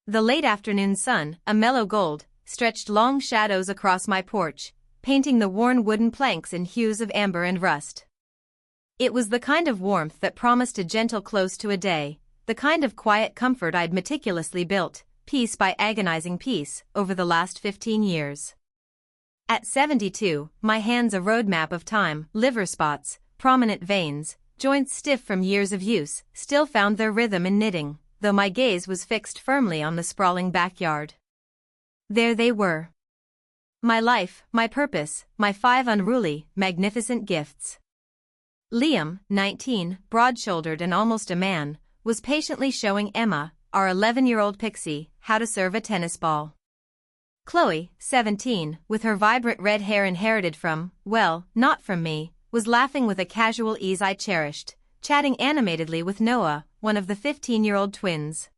The late afternoon sun, a mellow gold, stretched long shadows across my porch, painting the worn wooden planks in hues of amber and rust. It was the kind of warmth that promised a gentle close to a day, the kind of quiet comfort I'd meticulously built, piece by agonizing piece, over the last 15 years. At 72, my hands a roadmap of time, liver spots, prominent veins, joints stiff from years of use, still found their rhythm in knitting, though my gaze was fixed firmly on the sprawling backyard. There they were. My life, my purpose, my 5 unruly, magnificent gifts. Liam, 19, broad-shouldered and almost a man, was patiently showing Emma, our 11-year-old pixie, how to serve a tennis ball. Chloe, 17, with her vibrant red hair inherited from, well, not from me, was laughing with a casual ease I cherished, chatting animatedly with Noah, one of the 15-year-old twins.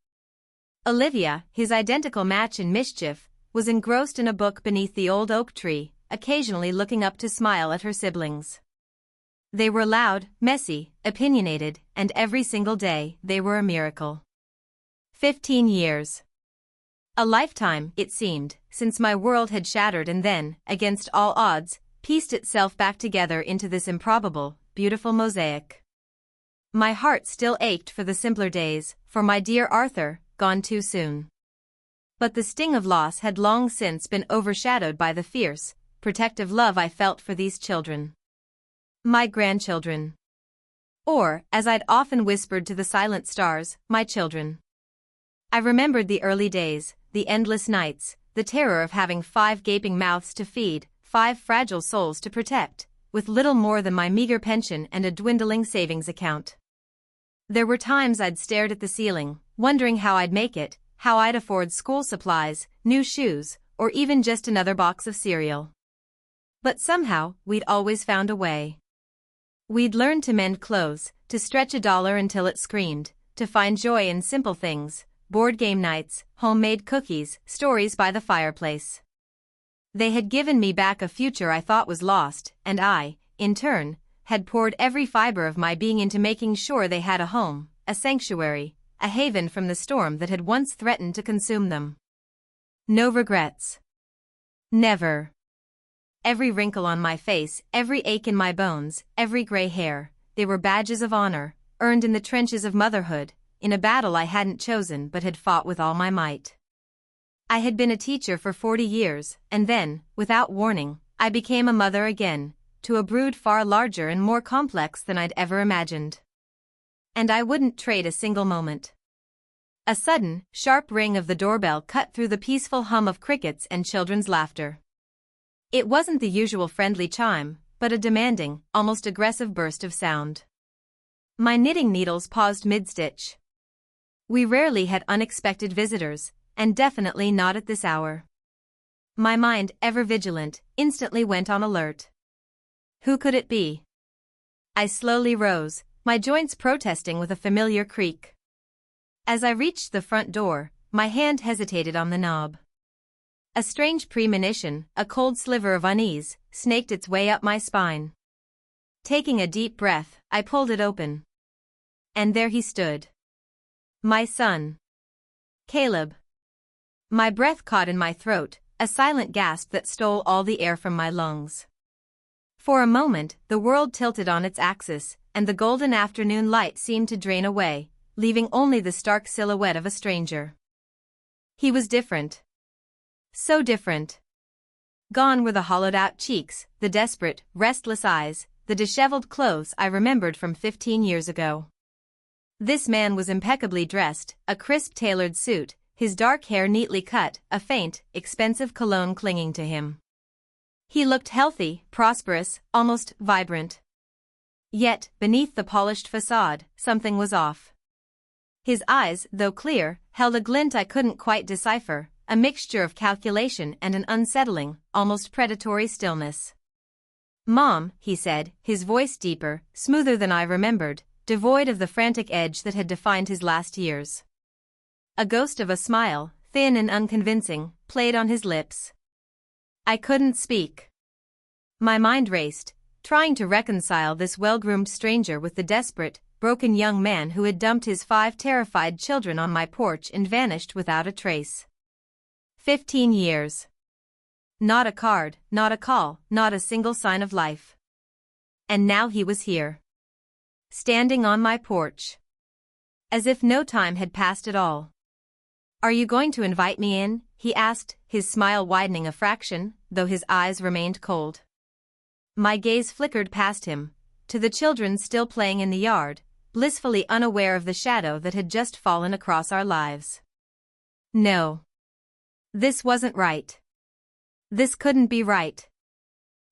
Olivia, his identical match in mischief, was engrossed in a book beneath the old oak tree, occasionally looking up to smile at her siblings. They were loud, messy, opinionated, and every single day, they were a miracle. 15 years. A lifetime, it seemed, since my world had shattered and then, against all odds, pieced itself back together into this improbable, beautiful mosaic. My heart still ached for the simpler days, for my dear Arthur, gone too soon. But the sting of loss had long since been overshadowed by the fierce, protective love I felt for these children. My grandchildren. Or, as I'd often whispered to the silent stars, my children. I remembered the early days, the endless nights, the terror of having 5 gaping mouths to feed, 5 fragile souls to protect, with little more than my meager pension and a dwindling savings account. There were times I'd stared at the ceiling, wondering how I'd make it, how I'd afford school supplies, new shoes, or even just another box of cereal. But somehow, we'd always found a way. We'd learned to mend clothes, to stretch $1 until it screamed, to find joy in simple things, board game nights, homemade cookies, stories by the fireplace. They had given me back a future I thought was lost, and I, in turn, had poured every fiber of my being into making sure they had a home, a sanctuary, a haven from the storm that had once threatened to consume them. No regrets. Never. Every wrinkle on my face, every ache in my bones, every gray hair, they were badges of honor, earned in the trenches of motherhood, in a battle I hadn't chosen but had fought with all my might. I had been a teacher for 40 years, and then, without warning, I became a mother again, to a brood far larger and more complex than I'd ever imagined. And I wouldn't trade a single moment. A sudden, sharp ring of the doorbell cut through the peaceful hum of crickets and children's laughter. It wasn't the usual friendly chime, but a demanding, almost aggressive burst of sound. My knitting needles paused mid-stitch. We rarely had unexpected visitors, and definitely not at this hour. My mind, ever vigilant, instantly went on alert. Who could it be? I slowly rose, my joints protesting with a familiar creak. As I reached the front door, my hand hesitated on the knob. A strange premonition, a cold sliver of unease, snaked its way up my spine. Taking a deep breath, I pulled it open. And there he stood. My son. Caleb. My breath caught in my throat, a silent gasp that stole all the air from my lungs. For a moment, the world tilted on its axis, and the golden afternoon light seemed to drain away, leaving only the stark silhouette of a stranger. He was different. So different. Gone were the hollowed-out cheeks, the desperate, restless eyes, the disheveled clothes I remembered from 15 years ago. This man was impeccably dressed, a crisp tailored suit, his dark hair neatly cut, a faint, expensive cologne clinging to him. He looked healthy, prosperous, almost vibrant. Yet, beneath the polished facade, something was off. His eyes, though clear, held a glint I couldn't quite decipher, a mixture of calculation and an unsettling, almost predatory stillness. "Mom," he said, his voice deeper, smoother than I remembered, devoid of the frantic edge that had defined his last years. A ghost of a smile, thin and unconvincing, played on his lips. I couldn't speak. My mind raced, trying to reconcile this well-groomed stranger with the desperate, broken young man who had dumped his 5 terrified children on my porch and vanished without a trace. 15 years. Not a card, not a call, not a single sign of life. And now he was here. Standing on my porch. As if no time had passed at all. "Are you going to invite me in?" he asked, his smile widening a fraction, though his eyes remained cold. My gaze flickered past him, to the children still playing in the yard, blissfully unaware of the shadow that had just fallen across our lives. No. This wasn't right. This couldn't be right.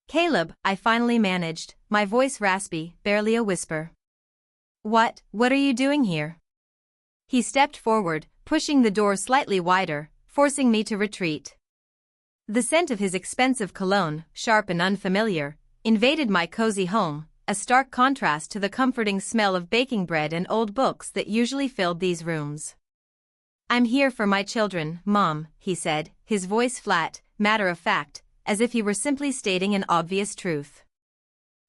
"Caleb," I finally managed, my voice raspy, barely a whisper. What are you doing here?" He stepped forward, pushing the door slightly wider, forcing me to retreat. The scent of his expensive cologne, sharp and unfamiliar, invaded my cozy home, a stark contrast to the comforting smell of baking bread and old books that usually filled these rooms. "I'm here for my children, Mom," he said, his voice flat, matter-of-fact, as if he were simply stating an obvious truth.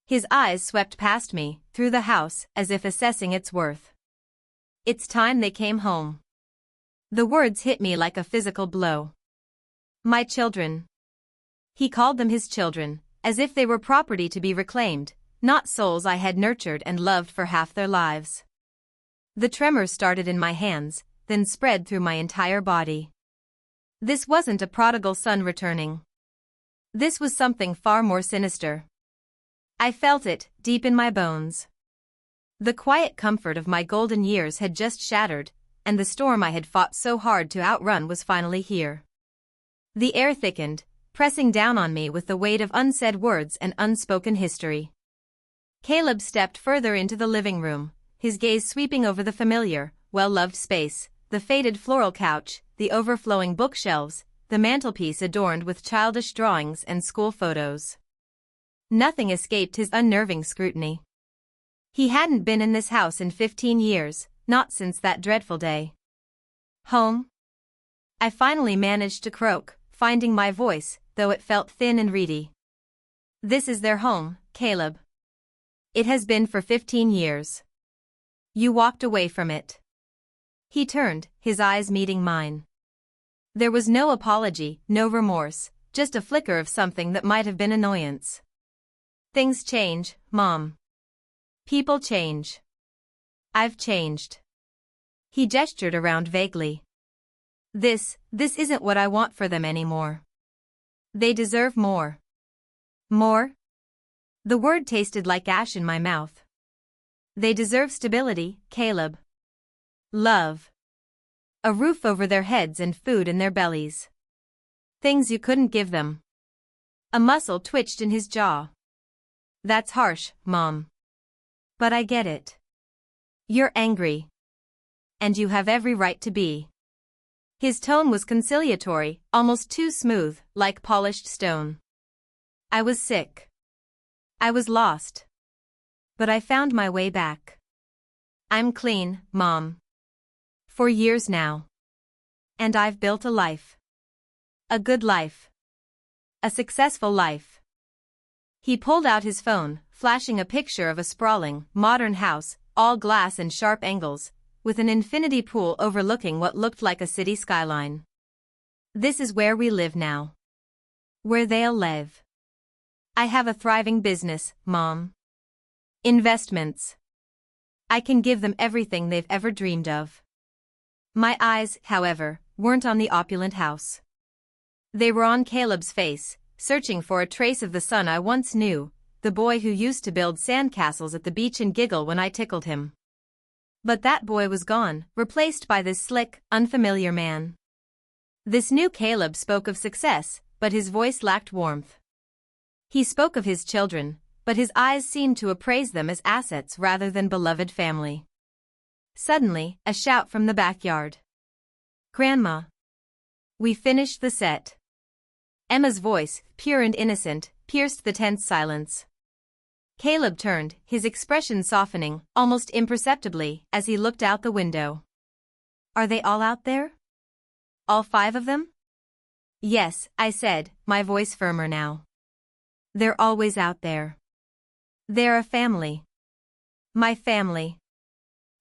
His eyes swept past me, through the house, as if assessing its worth. "It's time they came home." The words hit me like a physical blow. My children. He called them his children, as if they were property to be reclaimed, not souls I had nurtured and loved for half their lives. The tremor started in my hands, then spread through my entire body. This wasn't a prodigal son returning. This was something far more sinister. I felt it, deep in my bones. The quiet comfort of my golden years had just shattered, and the storm I had fought so hard to outrun was finally here. The air thickened, pressing down on me with the weight of unsaid words and unspoken history. Caleb stepped further into the living room, his gaze sweeping over the familiar, well-loved space, the faded floral couch, the overflowing bookshelves, the mantelpiece adorned with childish drawings and school photos. Nothing escaped his unnerving scrutiny. He hadn't been in this house in 15 years, not since that dreadful day. "Home?" I finally managed to croak, finding my voice, though it felt thin and reedy. "This is their home, Caleb. It has been for 15 years. You walked away from it." He turned, his eyes meeting mine. There was no apology, no remorse, just a flicker of something that might have been annoyance. "Things change, Mom. People change. I've changed." He gestured around vaguely. This isn't what I want for them anymore. They deserve more." "More?" The word tasted like ash in my mouth. "They deserve stability, Caleb. Love. A roof over their heads and food in their bellies. Things you couldn't give them." A muscle twitched in his jaw. "That's harsh, Mom. But I get it. You're angry. And you have every right to be." His tone was conciliatory, almost too smooth, like polished stone. I was sick. I was lost. But I found my way back. I'm clean, Mom. For years now. And I've built a life. A good life. A successful life. He pulled out his phone, flashing a picture of a sprawling, modern house, all glass and sharp angles, with an infinity pool overlooking what looked like a city skyline. "This is where we live now. Where they'll live. I have a thriving business, Mom. Investments. I can give them everything they've ever dreamed of." My eyes, however, weren't on the opulent house. They were on Caleb's face, searching for a trace of the son I once knew, the boy who used to build sandcastles at the beach and giggle when I tickled him. But that boy was gone, replaced by this slick, unfamiliar man. This new Caleb spoke of success, but his voice lacked warmth. He spoke of his children, but his eyes seemed to appraise them as assets rather than beloved family. Suddenly, a shout from the backyard. "Grandma!" We finished the set. Emma's voice, pure and innocent, pierced the tense silence. Caleb turned, his expression softening, almost imperceptibly, as he looked out the window. "Are they all out there? All 5 of them?" "Yes," I said, my voice firmer now. "They're always out there. They're a family. My family."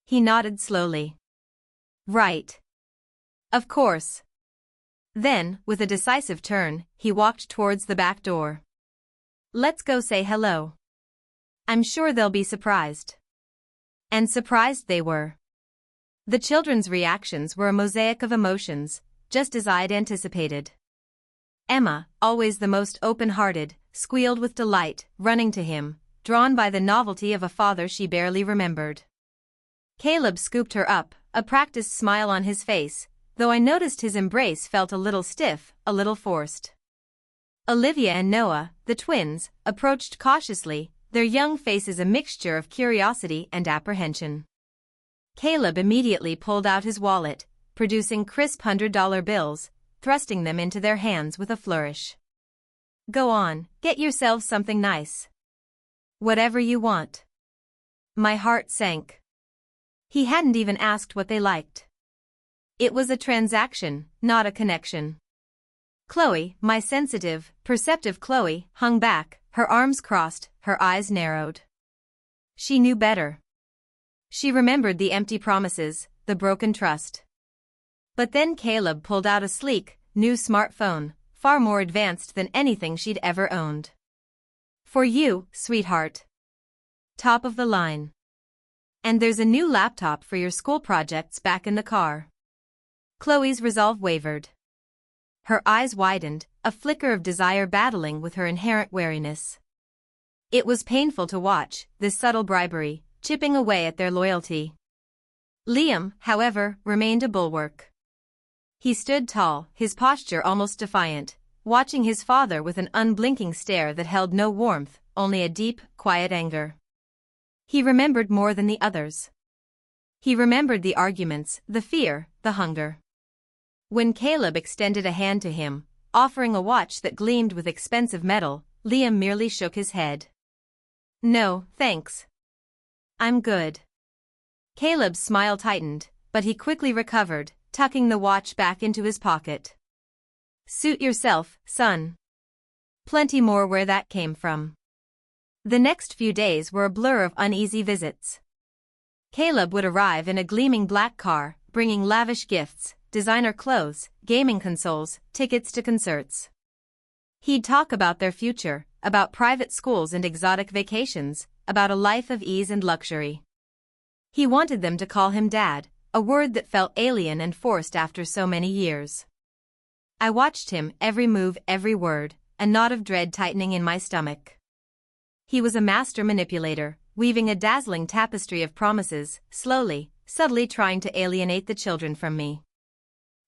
He nodded slowly. Right. Of course. Then, with a decisive turn, he walked towards the back door. Let's go say hello. I'm sure they'll be surprised. And surprised they were. The children's reactions were a mosaic of emotions, just as I'd anticipated. Emma, always the most open-hearted, squealed with delight, running to him, drawn by the novelty of a father she barely remembered. Caleb scooped her up, a practiced smile on his face, though I noticed his embrace felt a little stiff, a little forced. Olivia and Noah, the twins, approached cautiously, their young faces a mixture of curiosity and apprehension. Caleb immediately pulled out his wallet, producing crisp $100 bills, thrusting them into their hands with a flourish. Go on, get yourselves something nice. Whatever you want. My heart sank. He hadn't even asked what they liked. It was a transaction, not a connection. Chloe, my sensitive, perceptive Chloe, hung back, her arms crossed, her eyes narrowed. She knew better. She remembered the empty promises, the broken trust. But then Caleb pulled out a sleek, new smartphone, far more advanced than anything she'd ever owned. For you, sweetheart. Top of the line. And there's a new laptop for your school projects back in the car. Chloe's resolve wavered. Her eyes widened, a flicker of desire battling with her inherent wariness. It was painful to watch, this subtle bribery, chipping away at their loyalty. Liam, however, remained a bulwark. He stood tall, his posture almost defiant, watching his father with an unblinking stare that held no warmth, only a deep, quiet anger. He remembered more than the others. He remembered the arguments, the fear, the hunger. When Caleb extended a hand to him, offering a watch that gleamed with expensive metal, Liam merely shook his head. No, thanks. I'm good. Caleb's smile tightened, but he quickly recovered, tucking the watch back into his pocket. Suit yourself, son. Plenty more where that came from. The next few days were a blur of uneasy visits. Caleb would arrive in a gleaming black car, bringing lavish gifts, designer clothes, gaming consoles, tickets to concerts. He'd talk about their future, about private schools and exotic vacations, about a life of ease and luxury. He wanted them to call him Dad, a word that felt alien and forced after so many years. I watched him, every move, every word, a knot of dread tightening in my stomach. He was a master manipulator, weaving a dazzling tapestry of promises, slowly, subtly trying to alienate the children from me.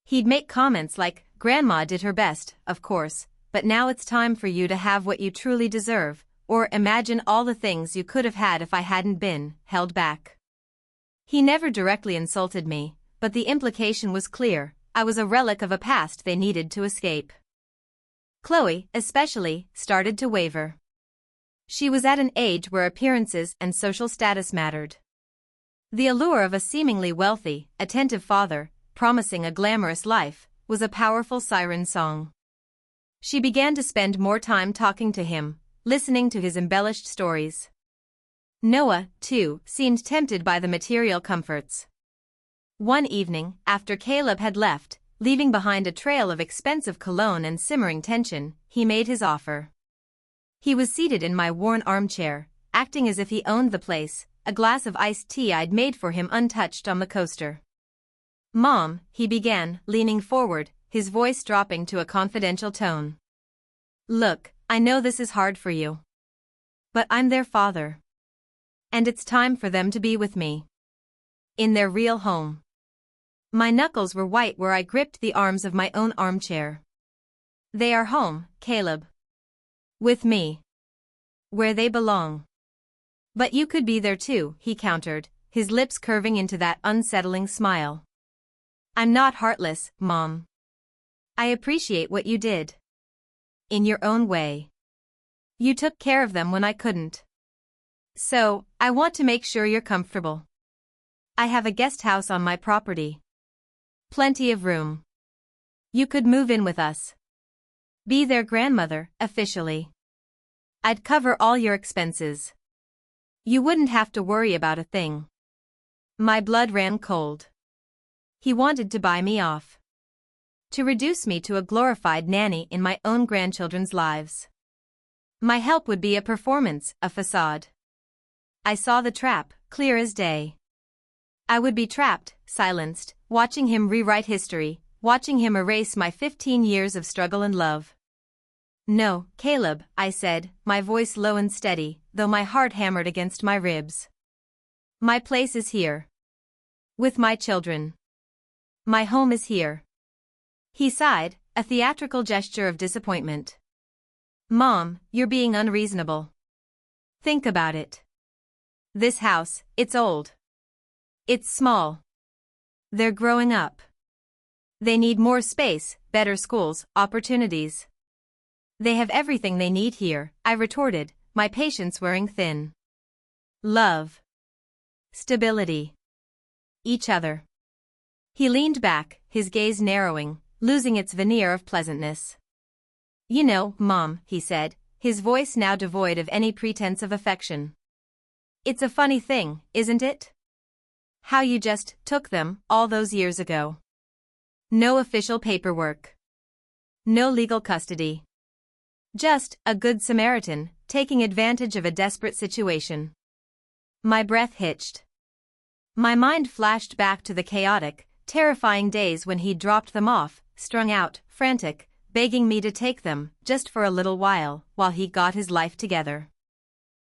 He'd make comments like, Grandma did her best, of course, but now it's time for you to have what you truly deserve, or imagine all the things you could have had if I hadn't been held back. He never directly insulted me, but the implication was clear, I was a relic of a past they needed to escape. Chloe, especially, started to waver. She was at an age where appearances and social status mattered. The allure of a seemingly wealthy, attentive father, promising a glamorous life, was a powerful siren song. She began to spend more time talking to him, listening to his embellished stories. Noah, too, seemed tempted by the material comforts. One evening, after Caleb had left, leaving behind a trail of expensive cologne and simmering tension, he made his offer. He was seated in my worn armchair, acting as if he owned the place, a glass of iced tea I'd made for him untouched on the coaster. Mom, he began, leaning forward, his voice dropping to a confidential tone. Look, I know this is hard for you. But I'm their father. And it's time for them to be with me. In their real home. My knuckles were white where I gripped the arms of my own armchair. They are home, Caleb. With me. Where they belong. But you could be there too, he countered, his lips curving into that unsettling smile. I'm not heartless, Mom. I appreciate what you did. In your own way. You took care of them when I couldn't. So, I want to make sure you're comfortable. I have a guest house on my property. Plenty of room. You could move in with us. Be their grandmother, officially. I'd cover all your expenses. You wouldn't have to worry about a thing. My blood ran cold. He wanted to buy me off. To reduce me to a glorified nanny in my own grandchildren's lives. My help would be a performance, a facade. I saw the trap, clear as day. I would be trapped, silenced, watching him rewrite history, watching him erase my 15 years of struggle and love. No, Caleb, I said, my voice low and steady, though my heart hammered against my ribs. My place is here. With my children. My home is here. He sighed, a theatrical gesture of disappointment. Mom, you're being unreasonable. Think about it. This house, it's old. It's small. They're growing up. They need more space, better schools, opportunities. They have everything they need here, I retorted, my patience wearing thin. Love. Stability. Each other. He leaned back, his gaze narrowing, losing its veneer of pleasantness. You know, Mom, he said, his voice now devoid of any pretense of affection. It's a funny thing, isn't it? How you just took them all those years ago. No official paperwork. No legal custody. Just a good Samaritan, taking advantage of a desperate situation. My breath hitched. My mind flashed back to the chaotic, terrifying days when he'd dropped them off, strung out, frantic, begging me to take them, just for a little while he got his life together.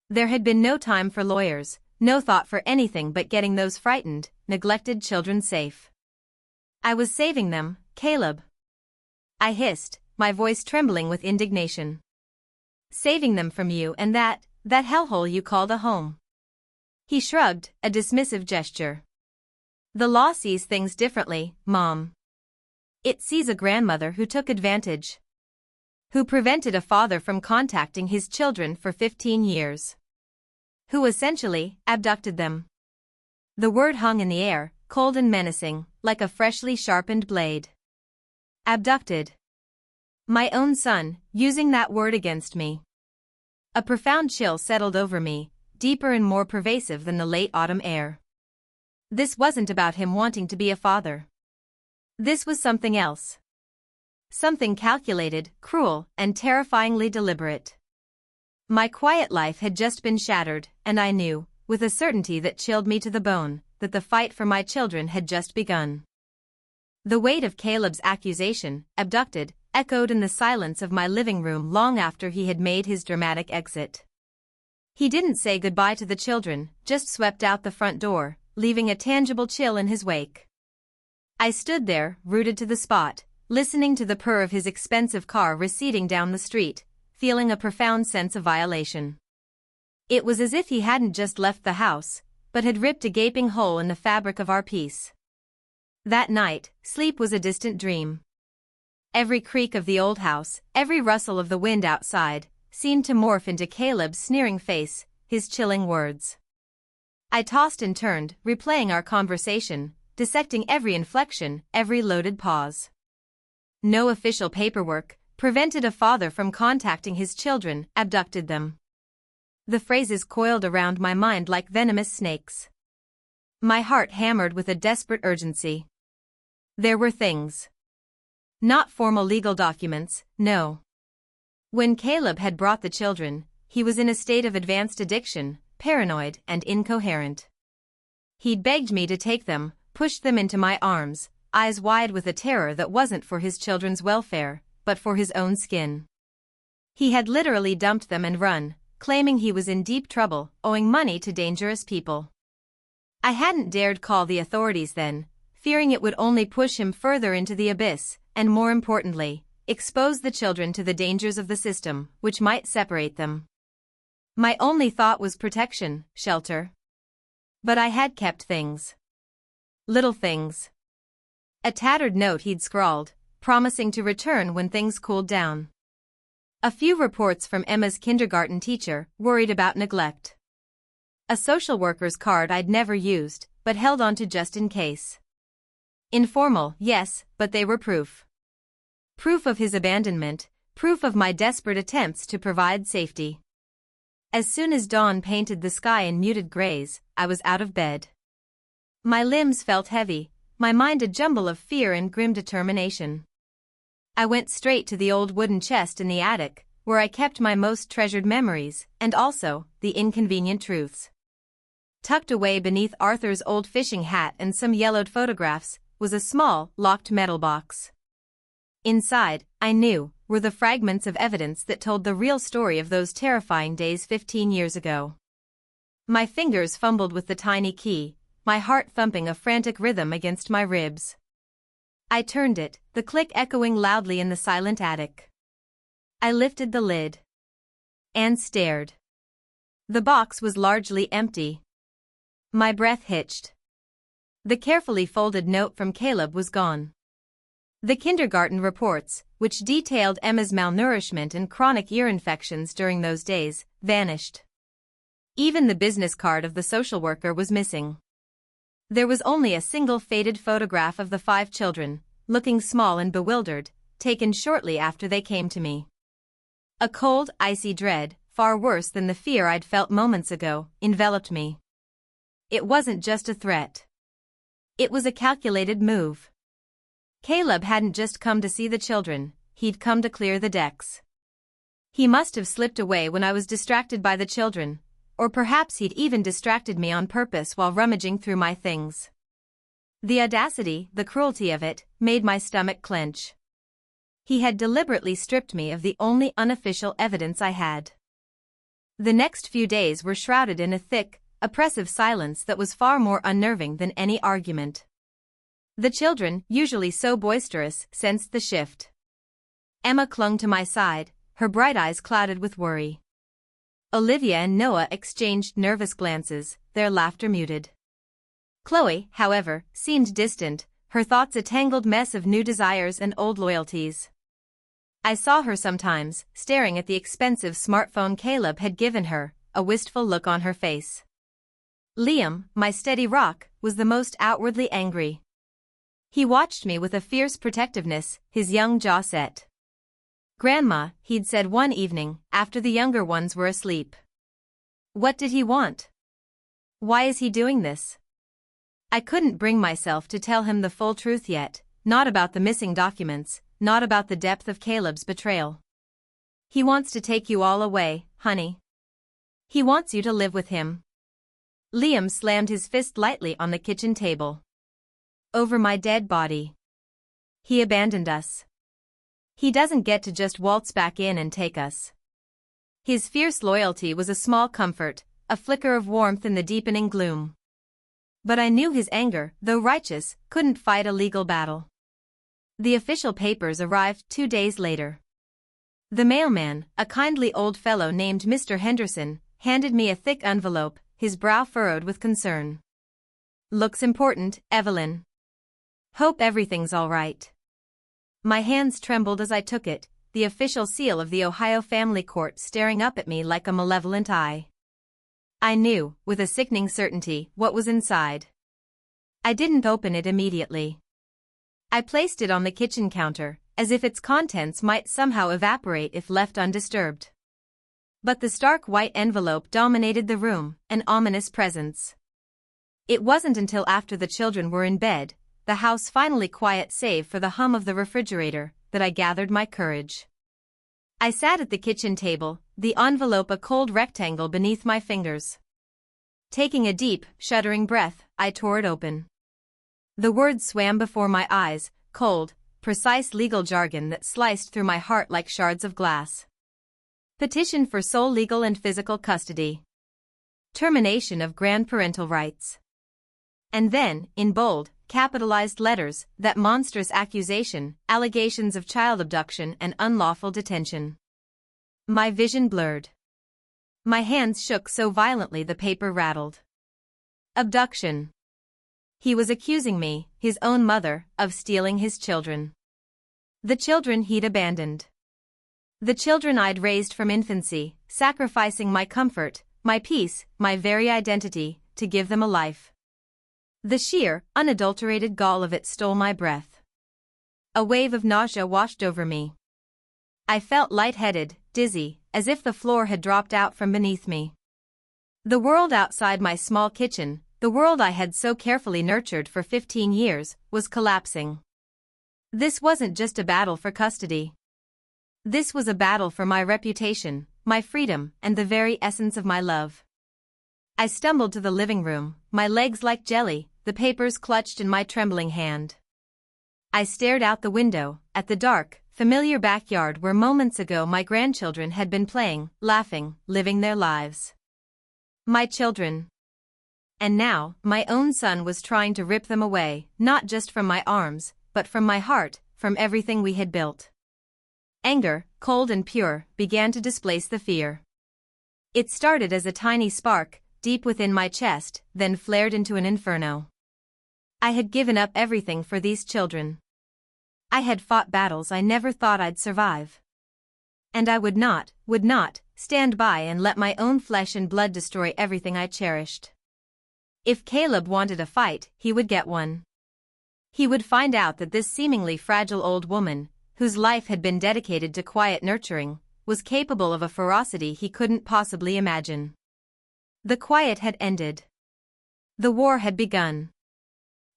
There had been no time for lawyers, no thought for anything but getting those frightened, neglected children safe. I was saving them, Caleb. I hissed, my voice trembling with indignation. Saving them from you and that hellhole you called a home. He shrugged, a dismissive gesture. The law sees things differently, Mom. It sees a grandmother who took advantage. Who prevented a father from contacting his children for 15 years. Who essentially abducted them. The word hung in the air, cold and menacing, like a freshly sharpened blade. Abducted. My own son, using that word against me. A profound chill settled over me, deeper and more pervasive than the late autumn air. This wasn't about him wanting to be a father. This was something else. Something calculated, cruel, and terrifyingly deliberate. My quiet life had just been shattered, and I knew, with a certainty that chilled me to the bone, that the fight for my children had just begun. The weight of Caleb's accusation, abducted, echoed in the silence of my living room long after he had made his dramatic exit. He didn't say goodbye to the children, just swept out the front door, leaving a tangible chill in his wake. I stood there, rooted to the spot, listening to the purr of his expensive car receding down the street, feeling a profound sense of violation. It was as if he hadn't just left the house, but had ripped a gaping hole in the fabric of our peace. That night, sleep was a distant dream. Every creak of the old house, every rustle of the wind outside, seemed to morph into Caleb's sneering face, his chilling words. I tossed and turned, replaying our conversation, dissecting every inflection, every loaded pause. No official paperwork prevented a father from contacting his children, abducted them. The phrases coiled around my mind like venomous snakes. My heart hammered with a desperate urgency. There were things. Not formal legal documents, no. When Caleb had brought the children, he was in a state of advanced addiction, paranoid and incoherent. He'd begged me to take them, pushed them into my arms, eyes wide with a terror that wasn't for his children's welfare, but for his own skin. He had literally dumped them and run, claiming he was in deep trouble, owing money to dangerous people. I hadn't dared call the authorities then, fearing it would only push him further into the abyss, and more importantly, expose the children to the dangers of the system, which might separate them. My only thought was protection, shelter. But I had kept things. Little things. A tattered note he'd scrawled, promising to return when things cooled down. A few reports from Emma's kindergarten teacher, worried about neglect. A social worker's card I'd never used, but held onto just in case. Informal, yes, but they were proof. Proof of his abandonment, proof of my desperate attempts to provide safety. As soon as dawn painted the sky in muted grays, I was out of bed. My limbs felt heavy, my mind a jumble of fear and grim determination. I went straight to the old wooden chest in the attic, where I kept my most treasured memories, and also, the inconvenient truths. Tucked away beneath Arthur's old fishing hat and some yellowed photographs, was a small, locked metal box. Inside, I knew, were the fragments of evidence that told the real story of those terrifying days 15 years ago. My fingers fumbled with the tiny key, my heart thumping a frantic rhythm against my ribs. I turned it, the click echoing loudly in the silent attic. I lifted the lid and stared. The box was largely empty. My breath hitched. The carefully folded note from Caleb was gone. The kindergarten reports, which detailed Emma's malnourishment and chronic ear infections during those days, vanished. Even the business card of the social worker was missing. There was only a single faded photograph of the 5 children, looking small and bewildered, taken shortly after they came to me. A cold, icy dread, far worse than the fear I'd felt moments ago, enveloped me. It wasn't just a threat. It was a calculated move. Caleb hadn't just come to see the children, he'd come to clear the decks. He must have slipped away when I was distracted by the children, or perhaps he'd even distracted me on purpose while rummaging through my things. The audacity, the cruelty of it, made my stomach clench. He had deliberately stripped me of the only unofficial evidence I had. The next few days were shrouded in a thick, oppressive silence that was far more unnerving than any argument. The children, usually so boisterous, sensed the shift. Emma clung to my side, her bright eyes clouded with worry. Olivia and Noah exchanged nervous glances, their laughter muted. Chloe, however, seemed distant, her thoughts a tangled mess of new desires and old loyalties. I saw her sometimes, staring at the expensive smartphone Caleb had given her, a wistful look on her face. Liam, my steady rock, was the most outwardly angry. He watched me with a fierce protectiveness, his young jaw set. "Grandma," he'd said one evening, after the younger ones were asleep. "What did he want? Why is he doing this?" I couldn't bring myself to tell him the full truth yet, not about the missing documents, not about the depth of Caleb's betrayal. "He wants to take you all away, honey. He wants you to live with him." Liam slammed his fist lightly on the kitchen table. "Over my dead body. He abandoned us. He doesn't get to just waltz back in and take us." His fierce loyalty was a small comfort, a flicker of warmth in the deepening gloom. But I knew his anger, though righteous, couldn't fight a legal battle. The official papers arrived 2 days later. The mailman, a kindly old fellow named Mr. Henderson, handed me a thick envelope, his brow furrowed with concern. "Looks important, Evelyn. Hope everything's all right." My hands trembled as I took it, the official seal of the Ohio Family Court staring up at me like a malevolent eye. I knew, with a sickening certainty, what was inside. I didn't open it immediately. I placed it on the kitchen counter, as if its contents might somehow evaporate if left undisturbed. But the stark white envelope dominated the room, an ominous presence. It wasn't until after the children were in bed, the house finally quiet save for the hum of the refrigerator, that I gathered my courage. I sat at the kitchen table, the envelope a cold rectangle beneath my fingers. Taking a deep, shuddering breath, I tore it open. The words swam before my eyes, cold, precise legal jargon that sliced through my heart like shards of glass. Petition for sole legal and physical custody. Termination of grandparental rights. And then, in bold, capitalized letters, that monstrous accusation, allegations of child abduction and unlawful detention. My vision blurred. My hands shook so violently the paper rattled. Abduction. He was accusing me, his own mother, of stealing his children. The children he'd abandoned. The children I'd raised from infancy, sacrificing my comfort, my peace, my very identity, to give them a life. The sheer, unadulterated gall of it stole my breath. A wave of nausea washed over me. I felt lightheaded, dizzy, as if the floor had dropped out from beneath me. The world outside my small kitchen, The world I had so carefully nurtured for 15 years was collapsing. This wasn't just a battle for custody. This was a battle for my reputation, my freedom, and the very essence of my love. I stumbled to the living room, my legs like jelly, the papers clutched in my trembling hand. I stared out the window, at the dark, familiar backyard where moments ago my grandchildren had been playing, laughing, living their lives. My children. And now, my own son was trying to rip them away, not just from my arms, but from my heart, from everything we had built. Anger, cold and pure, began to displace the fear. It started as a tiny spark, deep within my chest, then flared into an inferno. I had given up everything for these children. I had fought battles I never thought I'd survive. And I would not stand by and let my own flesh and blood destroy everything I cherished. If Caleb wanted a fight, he would get one. He would find out that this seemingly fragile old woman, whose life had been dedicated to quiet nurturing, was capable of a ferocity he couldn't possibly imagine. The quiet had ended. The war had begun.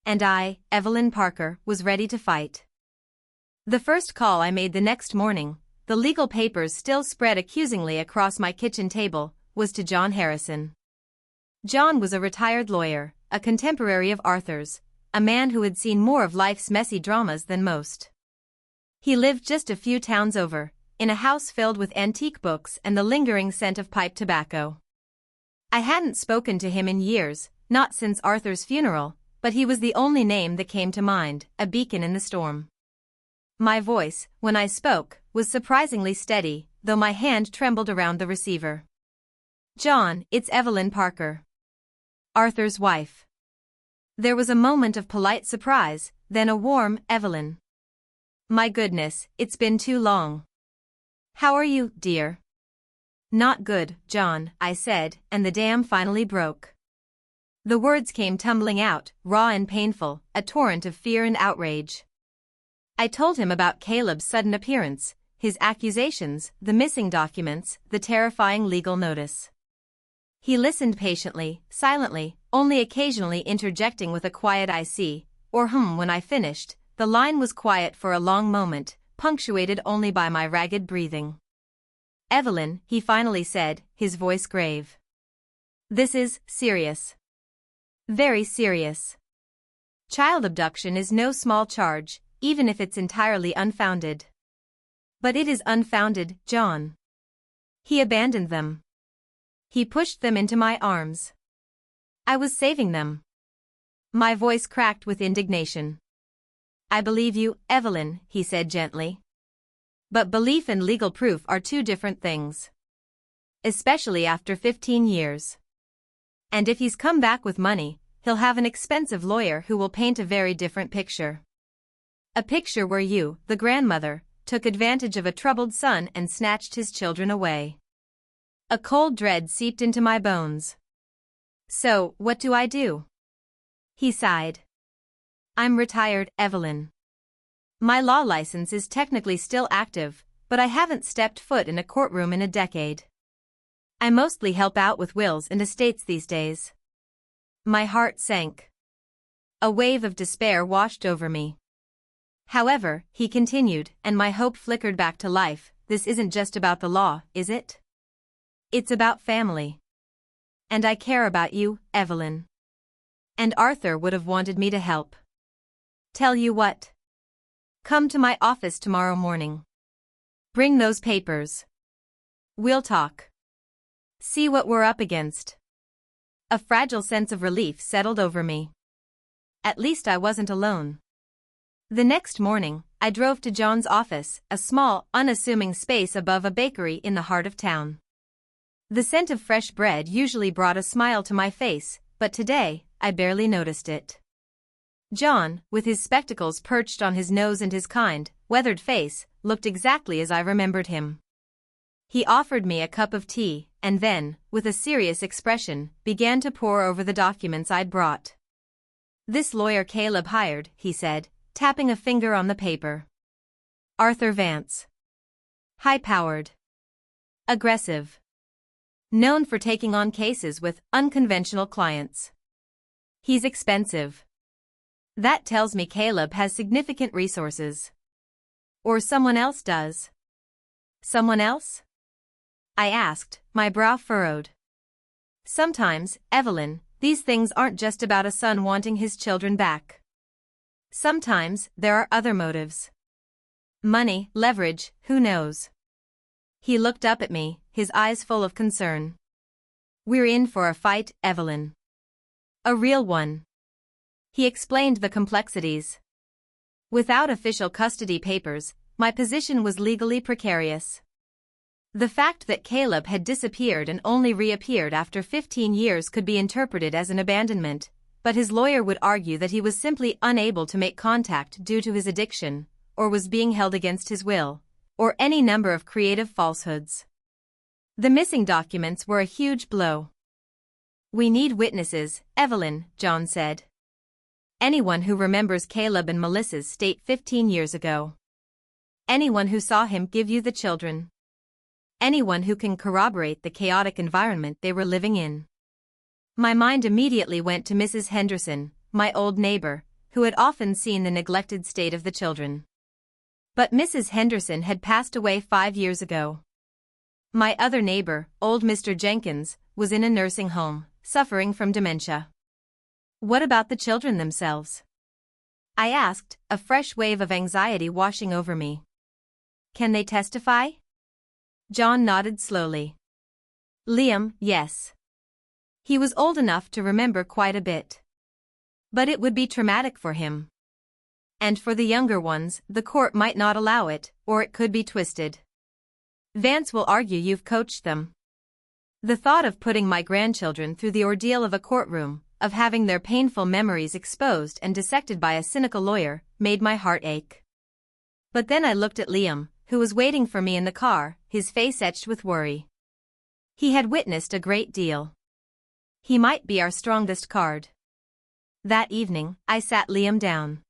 And I, Evelyn Parker, was ready to fight. The first call I made the next morning, the legal papers still spread accusingly across my kitchen table, was to John Harrison. John was a retired lawyer, a contemporary of Arthur's, a man who had seen more of life's messy dramas than most. He lived just a few towns over, in a house filled with antique books and the lingering scent of pipe tobacco. I hadn't spoken to him in years, not since Arthur's funeral, but he was the only name that came to mind, a beacon in the storm. My voice, when I spoke, was surprisingly steady, though my hand trembled around the receiver. John, it's Evelyn Parker. Arthur's wife. There was a moment of polite surprise, then a warm, Evelyn. My goodness, it's been too long. How are you, dear? Not good, John, I said, and the dam finally broke. The words came tumbling out, raw and painful, a torrent of fear and outrage. I told him about Caleb's sudden appearance, his accusations, the missing documents, the terrifying legal notice. He listened patiently, silently, only occasionally interjecting with a quiet "I see," or when I finished. The line was quiet for a long moment, punctuated only by my ragged breathing. Evelyn, he finally said, his voice grave. This is serious. Very serious. Child abduction is no small charge, even if it's entirely unfounded. But it is unfounded, John. He abandoned them. He pushed them into my arms. I was saving them. My voice cracked with indignation. I believe you, Evelyn, he said gently. But belief and legal proof are two different things. Especially after 15 years. And if he's come back with money, he'll have an expensive lawyer who will paint a very different picture. A picture where you, the grandmother, took advantage of a troubled son and snatched his children away. A cold dread seeped into my bones. So, what do I do? He sighed. I'm retired, Evelyn. My law license is technically still active, but I haven't stepped foot in a courtroom in a decade. I mostly help out with wills and estates these days. My heart sank. A wave of despair washed over me. However, he continued, and my hope flickered back to life, this isn't just about the law, is it? It's about family. And I care about you, Evelyn. And Arthur would have wanted me to help. Tell you what. Come to my office tomorrow morning. Bring those papers. We'll talk. See what we're up against. A fragile sense of relief settled over me. At least I wasn't alone. The next morning, I drove to John's office, a small, unassuming space above a bakery in the heart of town. The scent of fresh bread usually brought a smile to my face, but today, I barely noticed it. John, with his spectacles perched on his nose and his kind, weathered face, looked exactly as I remembered him. He offered me a cup of tea, and then, with a serious expression, began to pore over the documents I'd brought. This lawyer Caleb hired, he said, tapping a finger on the paper. Arthur Vance. High-powered. Aggressive. Known for taking on cases with unconventional clients. He's expensive. That tells me Caleb has significant resources. Or someone else does. Someone else? I asked, my brow furrowed. Sometimes, Evelyn, these things aren't just about a son wanting his children back. Sometimes, there are other motives. Money, leverage, who knows? He looked up at me, his eyes full of concern. We're in for a fight, Evelyn. A real one. He explained the complexities. Without official custody papers, my position was legally precarious. The fact that Caleb had disappeared and only reappeared after 15 years could be interpreted as an abandonment, but his lawyer would argue that he was simply unable to make contact due to his addiction, or was being held against his will, or any number of creative falsehoods. The missing documents were a huge blow. We need witnesses, Evelyn, John said. Anyone who remembers Caleb and Melissa's state 15 years ago. Anyone who saw him give you the children. Anyone who can corroborate the chaotic environment they were living in. My mind immediately went to Mrs. Henderson, my old neighbor, who had often seen the neglected state of the children. But Mrs. Henderson had passed away 5 years ago. My other neighbor, old Mr. Jenkins, was in a nursing home, suffering from dementia. What about the children themselves? I asked, a fresh wave of anxiety washing over me. Can they testify? John nodded slowly. Liam, yes. He was old enough to remember quite a bit. But it would be traumatic for him. And for the younger ones, the court might not allow it, or it could be twisted. Vance will argue you've coached them. The thought of putting my grandchildren through the ordeal of a courtroom, of having their painful memories exposed and dissected by a cynical lawyer, made my heart ache. But then I looked at Liam, who was waiting for me in the car, his face etched with worry. He had witnessed a great deal. He might be our strongest card. That evening, I sat Liam down.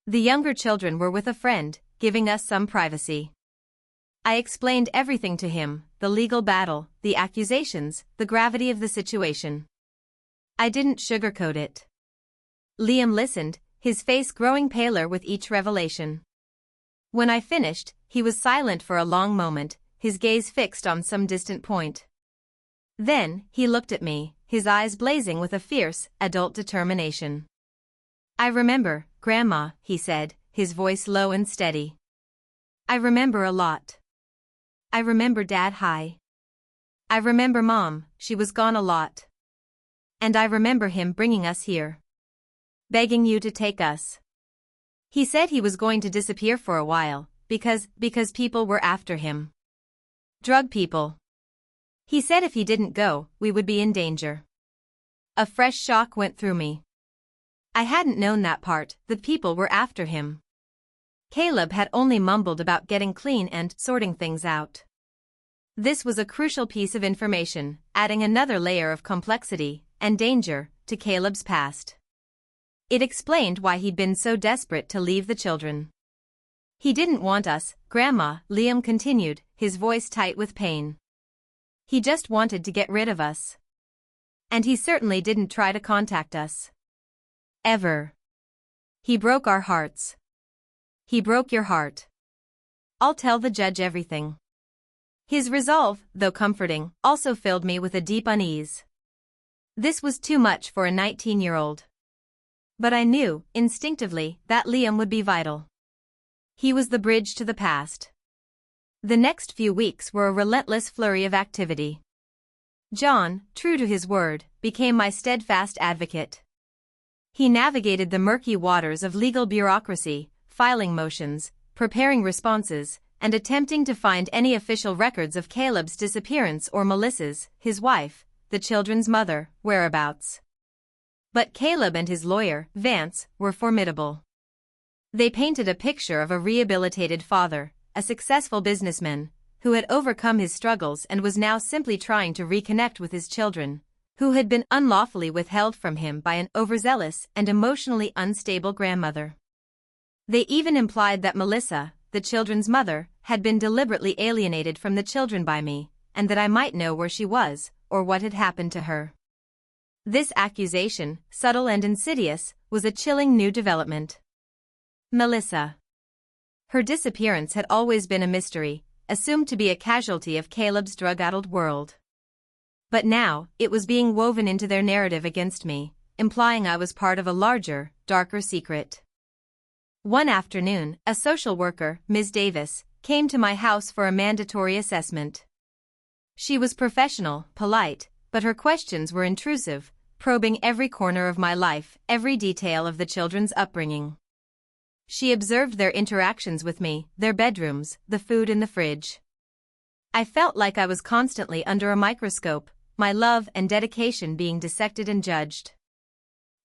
The younger children were with a friend, giving us some privacy. I explained everything to him, the legal battle, the accusations, the gravity of the situation. I didn't sugarcoat it. Liam listened, his face growing paler with each revelation. When I finished, he was silent for a long moment, his gaze fixed on some distant point. Then, he looked at me, his eyes blazing with a fierce, adult determination. I remember, Grandma, he said, his voice low and steady. I remember a lot. I remember Dad high. I remember Mom, she was gone a lot. And I remember him bringing us here. Begging you to take us. He said he was going to disappear for a while, because people were after him. Drug people. He said if he didn't go, we would be in danger. A fresh shock went through me. I hadn't known that part, the people were after him. Caleb had only mumbled about getting clean and sorting things out. This was a crucial piece of information, adding another layer of complexity and danger to Caleb's past. It explained why he'd been so desperate to leave the children. He didn't want us, Grandma, Liam continued, his voice tight with pain. He just wanted to get rid of us. And he certainly didn't try to contact us. Ever. He broke our hearts. He broke your heart. I'll tell the judge everything. His resolve, though comforting, also filled me with a deep unease. This was too much for a 19-year-old. But I knew, instinctively, that Liam would be vital. He was the bridge to the past. The next few weeks were a relentless flurry of activity. John, true to his word, became my steadfast advocate. He navigated the murky waters of legal bureaucracy, filing motions, preparing responses, and attempting to find any official records of Caleb's disappearance or Melissa's, his wife, the children's mother, whereabouts. But Caleb and his lawyer, Vance, were formidable. They painted a picture of a rehabilitated father, a successful businessman, who had overcome his struggles and was now simply trying to reconnect with his children, who had been unlawfully withheld from him by an overzealous and emotionally unstable grandmother. They even implied that Melissa, the children's mother, had been deliberately alienated from the children by me, and that I might know where she was, or what had happened to her. This accusation, subtle and insidious, was a chilling new development. Melissa. Her disappearance had always been a mystery, assumed to be a casualty of Caleb's drug-addled world. But now, it was being woven into their narrative against me, implying I was part of a larger, darker secret. One afternoon, a social worker, Ms. Davis, came to my house for a mandatory assessment. She was professional, polite, but her questions were intrusive, probing every corner of my life, every detail of the children's upbringing. She observed their interactions with me, their bedrooms, the food in the fridge. I felt like I was constantly under a microscope, my love and dedication being dissected and judged.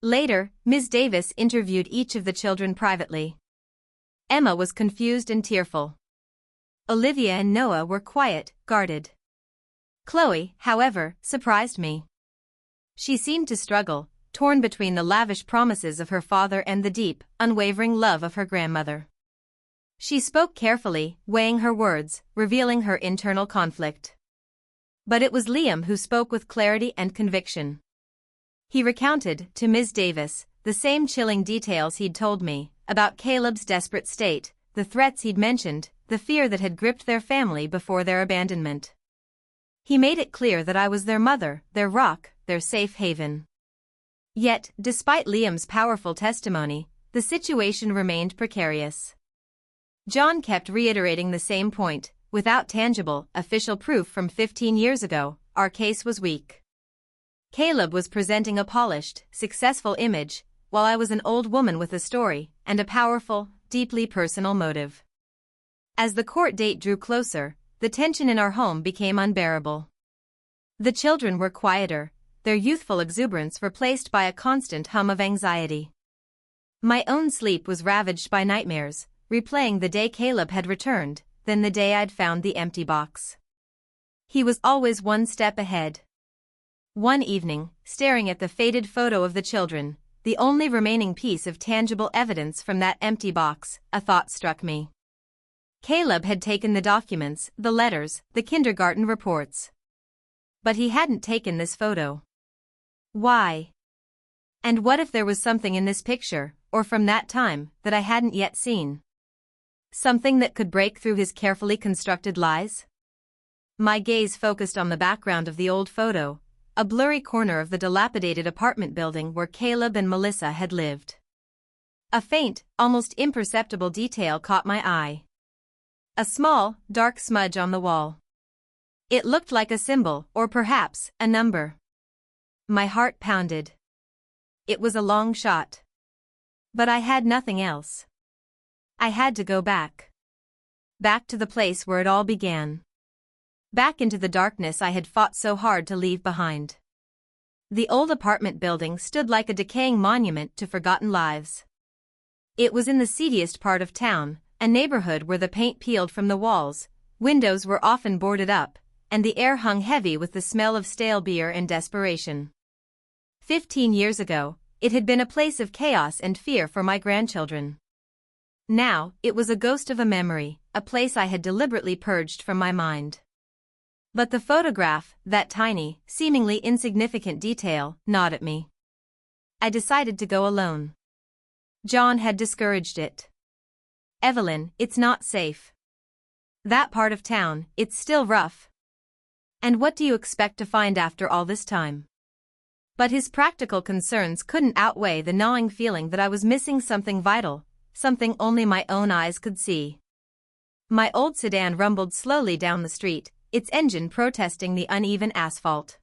Later, Ms. Davis interviewed each of the children privately. Emma was confused and tearful. Olivia and Noah were quiet, guarded. Chloe, however, surprised me. She seemed to struggle, torn between the lavish promises of her father and the deep, unwavering love of her grandmother. She spoke carefully, weighing her words, revealing her internal conflict. But it was Liam who spoke with clarity and conviction. He recounted, to Ms. Davis, the same chilling details he'd told me, about Caleb's desperate state, the threats he'd mentioned, the fear that had gripped their family before their abandonment. He made it clear that I was their mother, their rock, their safe haven. Yet, despite Liam's powerful testimony, the situation remained precarious. John kept reiterating the same point: without tangible, official proof from 15 years ago, our case was weak. Caleb was presenting a polished, successful image, while I was an old woman with a story, and a powerful, deeply personal motive. As the court date drew closer, the tension in our home became unbearable. The children were quieter, their youthful exuberance replaced by a constant hum of anxiety. My own sleep was ravaged by nightmares, replaying the day Caleb had returned, then the day I'd found the empty box. He was always one step ahead. One evening, staring at the faded photo of the children, the only remaining piece of tangible evidence from that empty box, a thought struck me. Caleb had taken the documents, the letters, the kindergarten reports. But he hadn't taken this photo. Why? And what if there was something in this picture, or from that time, that I hadn't yet seen? Something that could break through his carefully constructed lies? My gaze focused on the background of the old photo, a blurry corner of the dilapidated apartment building where Caleb and Melissa had lived. A faint, almost imperceptible detail caught my eye. A small, dark smudge on the wall. It looked like a symbol, or perhaps, a number. My heart pounded. It was a long shot. But I had nothing else. I had to go back. Back to the place where it all began. Back into the darkness I had fought so hard to leave behind. The old apartment building stood like a decaying monument to forgotten lives. It was in the seediest part of town, a neighborhood where the paint peeled from the walls, windows were often boarded up, and the air hung heavy with the smell of stale beer and desperation. 15 years ago, it had been a place of chaos and fear for my grandchildren. Now, it was a ghost of a memory, a place I had deliberately purged from my mind. But the photograph, that tiny, seemingly insignificant detail, gnawed at me. I decided to go alone. John had discouraged it. Evelyn, it's not safe. That part of town, it's still rough. And what do you expect to find after all this time? But his practical concerns couldn't outweigh the gnawing feeling that I was missing something vital, something only my own eyes could see. My old sedan rumbled slowly down the street, its engine protesting the uneven asphalt.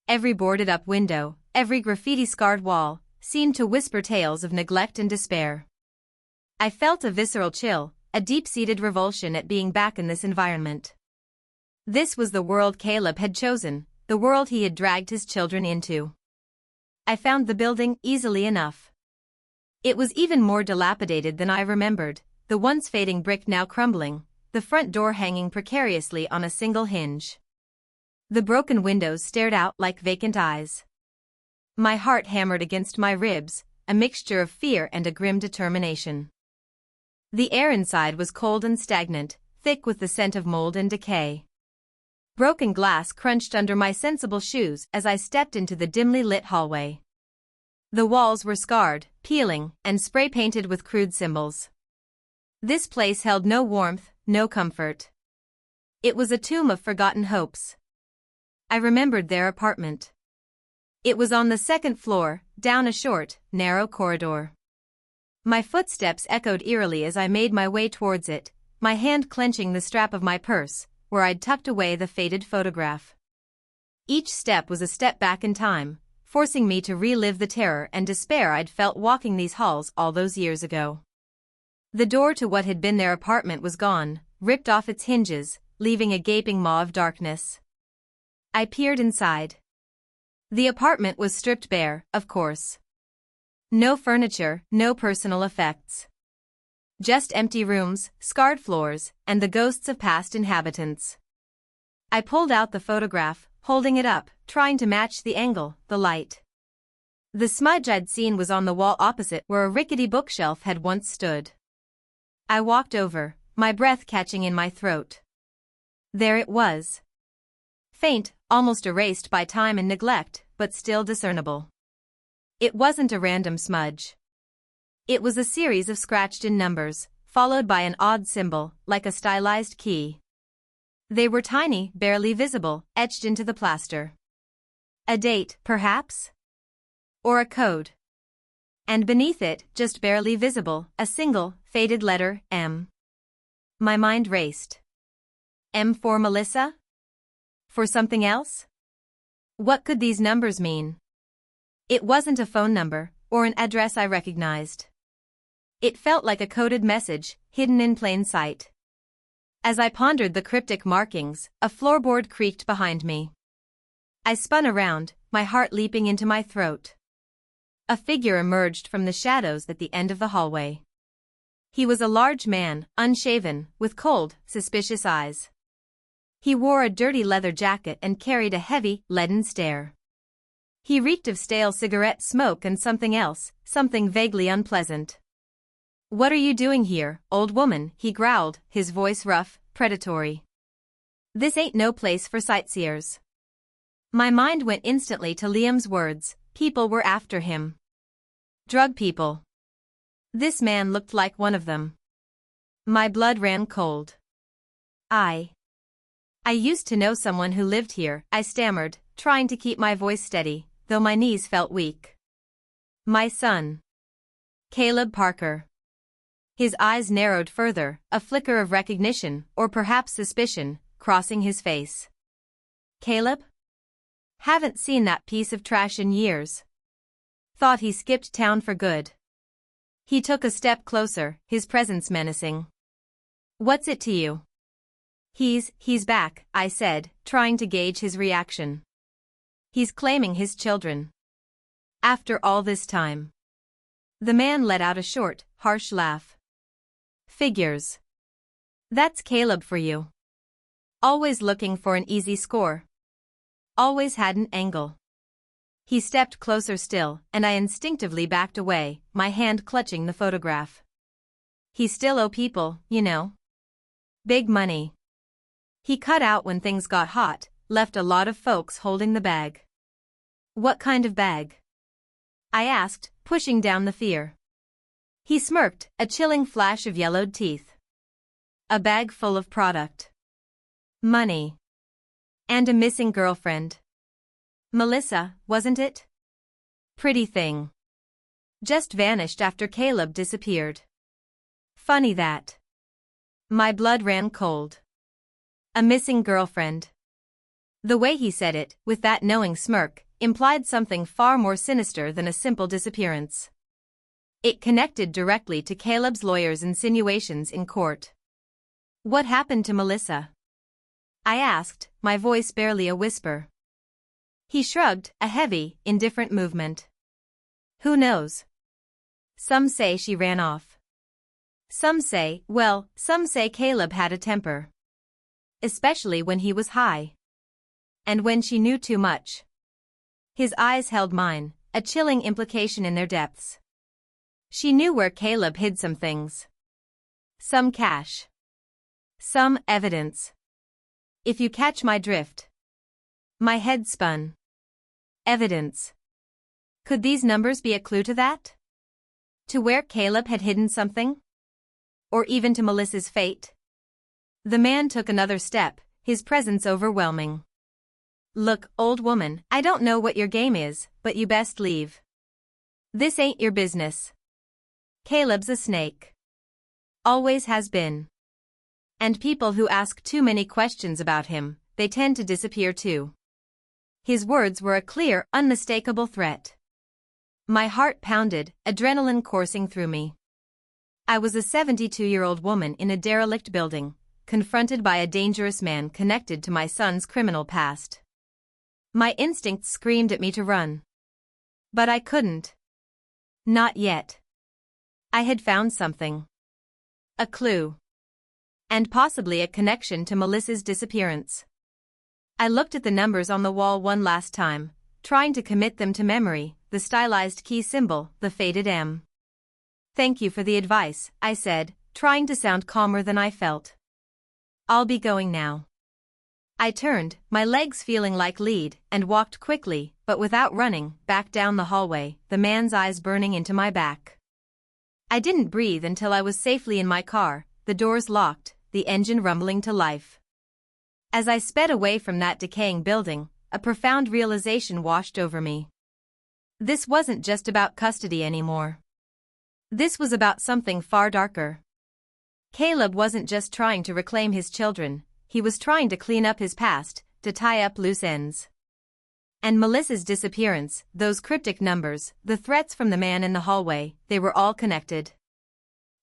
Every boarded-up window, every graffiti-scarred wall, seemed to whisper tales of neglect and despair. I felt a visceral chill, a deep-seated revulsion at being back in this environment. This was the world Caleb had chosen, the world he had dragged his children into. I found the building easily enough. It was even more dilapidated than I remembered, the once fading brick now crumbling, the front door hanging precariously on a single hinge. The broken windows stared out like vacant eyes. My heart hammered against my ribs, a mixture of fear and a grim determination. The air inside was cold and stagnant, thick with the scent of mold and decay. Broken glass crunched under my sensible shoes as I stepped into the dimly lit hallway. The walls were scarred, peeling, and spray-painted with crude symbols. This place held no warmth, no comfort. It was a tomb of forgotten hopes. I remembered their apartment. It was on the second floor, down a short, narrow corridor. My footsteps echoed eerily as I made my way towards it, my hand clenching the strap of my purse, where I'd tucked away the faded photograph. Each step was a step back in time, forcing me to relive the terror and despair I'd felt walking these halls all those years ago. The door to what had been their apartment was gone, ripped off its hinges, leaving a gaping maw of darkness. I peered inside. The apartment was stripped bare, of course. No furniture, no personal effects. Just empty rooms, scarred floors, and the ghosts of past inhabitants. I pulled out the photograph, holding it up, trying to match the angle, the light. The smudge I'd seen was on the wall opposite where a rickety bookshelf had once stood. I walked over, my breath catching in my throat. There it was. Faint, almost erased by time and neglect, but still discernible. It wasn't a random smudge. It was a series of scratched-in numbers, followed by an odd symbol, like a stylized key. They were tiny, barely visible, etched into the plaster. A date, perhaps? Or a code. And beneath it, just barely visible, a single, faded letter, M. My mind raced. M for Melissa? For something else? What could these numbers mean? It wasn't a phone number, or an address I recognized. It felt like a coded message, hidden in plain sight. As I pondered the cryptic markings, a floorboard creaked behind me. I spun around, my heart leaping into my throat. A figure emerged from the shadows at the end of the hallway. He was a large man, unshaven, with cold, suspicious eyes. He wore a dirty leather jacket and carried a heavy, leaden stare. He reeked of stale cigarette smoke and something else, something vaguely unpleasant. "What are you doing here, old woman?" he growled, his voice rough, predatory. "This ain't no place for sightseers." My mind went instantly to Liam's words, people were after him. Drug people. This man looked like one of them. My blood ran cold. I used to know someone who lived here, I stammered, trying to keep my voice steady, though my knees felt weak. My son. Caleb Parker. His eyes narrowed further, a flicker of recognition, or perhaps suspicion, crossing his face. Caleb? Haven't seen that piece of trash in years. Thought he skipped town for good. He took a step closer, his presence menacing. What's it to you? He's back, I said, trying to gauge his reaction. He's claiming his children. After all this time. The man let out a short, harsh laugh. Figures. That's Caleb for you. Always looking for an easy score. Always had an angle. He stepped closer still, and I instinctively backed away, my hand clutching the photograph. He still owe people, you know. Big money. He cut out when things got hot, left a lot of folks holding the bag. What kind of bag? I asked, pushing down the fear. He smirked, a chilling flash of yellowed teeth. A bag full of product. Money. And a missing girlfriend. Melissa, wasn't it? Pretty thing. Just vanished after Caleb disappeared. Funny that. My blood ran cold. A missing girlfriend. The way he said it, with that knowing smirk, implied something far more sinister than a simple disappearance. It connected directly to Caleb's lawyer's insinuations in court. What happened to Melissa? I asked, my voice barely a whisper. He shrugged, a heavy, indifferent movement. Who knows? Some say she ran off. Some say Caleb had a temper. Especially when he was high. And when she knew too much. His eyes held mine, a chilling implication in their depths. She knew where Caleb hid some things. Some cash. Some evidence. If you catch my drift. My head spun. Evidence. Could these numbers be a clue to that? To where Caleb had hidden something? Or even to Melissa's fate? The man took another step, his presence overwhelming. Look, old woman, I don't know what your game is, but you best leave. This ain't your business. Caleb's a snake. Always has been. And people who ask too many questions about him, they tend to disappear too. His words were a clear, unmistakable threat. My heart pounded, adrenaline coursing through me. I was a 72-year-old woman in a derelict building, confronted by a dangerous man connected to my son's criminal past. My instincts screamed at me to run. But I couldn't. Not yet. I had found something. A clue. And possibly a connection to Melissa's disappearance. I looked at the numbers on the wall one last time, trying to commit them to memory, the stylized key symbol, the faded M. Thank you for the advice, I said, trying to sound calmer than I felt. I'll be going now. I turned, my legs feeling like lead, and walked quickly, but without running, back down the hallway, the man's eyes burning into my back. I didn't breathe until I was safely in my car, the doors locked, the engine rumbling to life. As I sped away from that decaying building, a profound realization washed over me. This wasn't just about custody anymore. This was about something far darker. Caleb wasn't just trying to reclaim his children, he was trying to clean up his past, to tie up loose ends. And Melissa's disappearance, those cryptic numbers, the threats from the man in the hallway, they were all connected.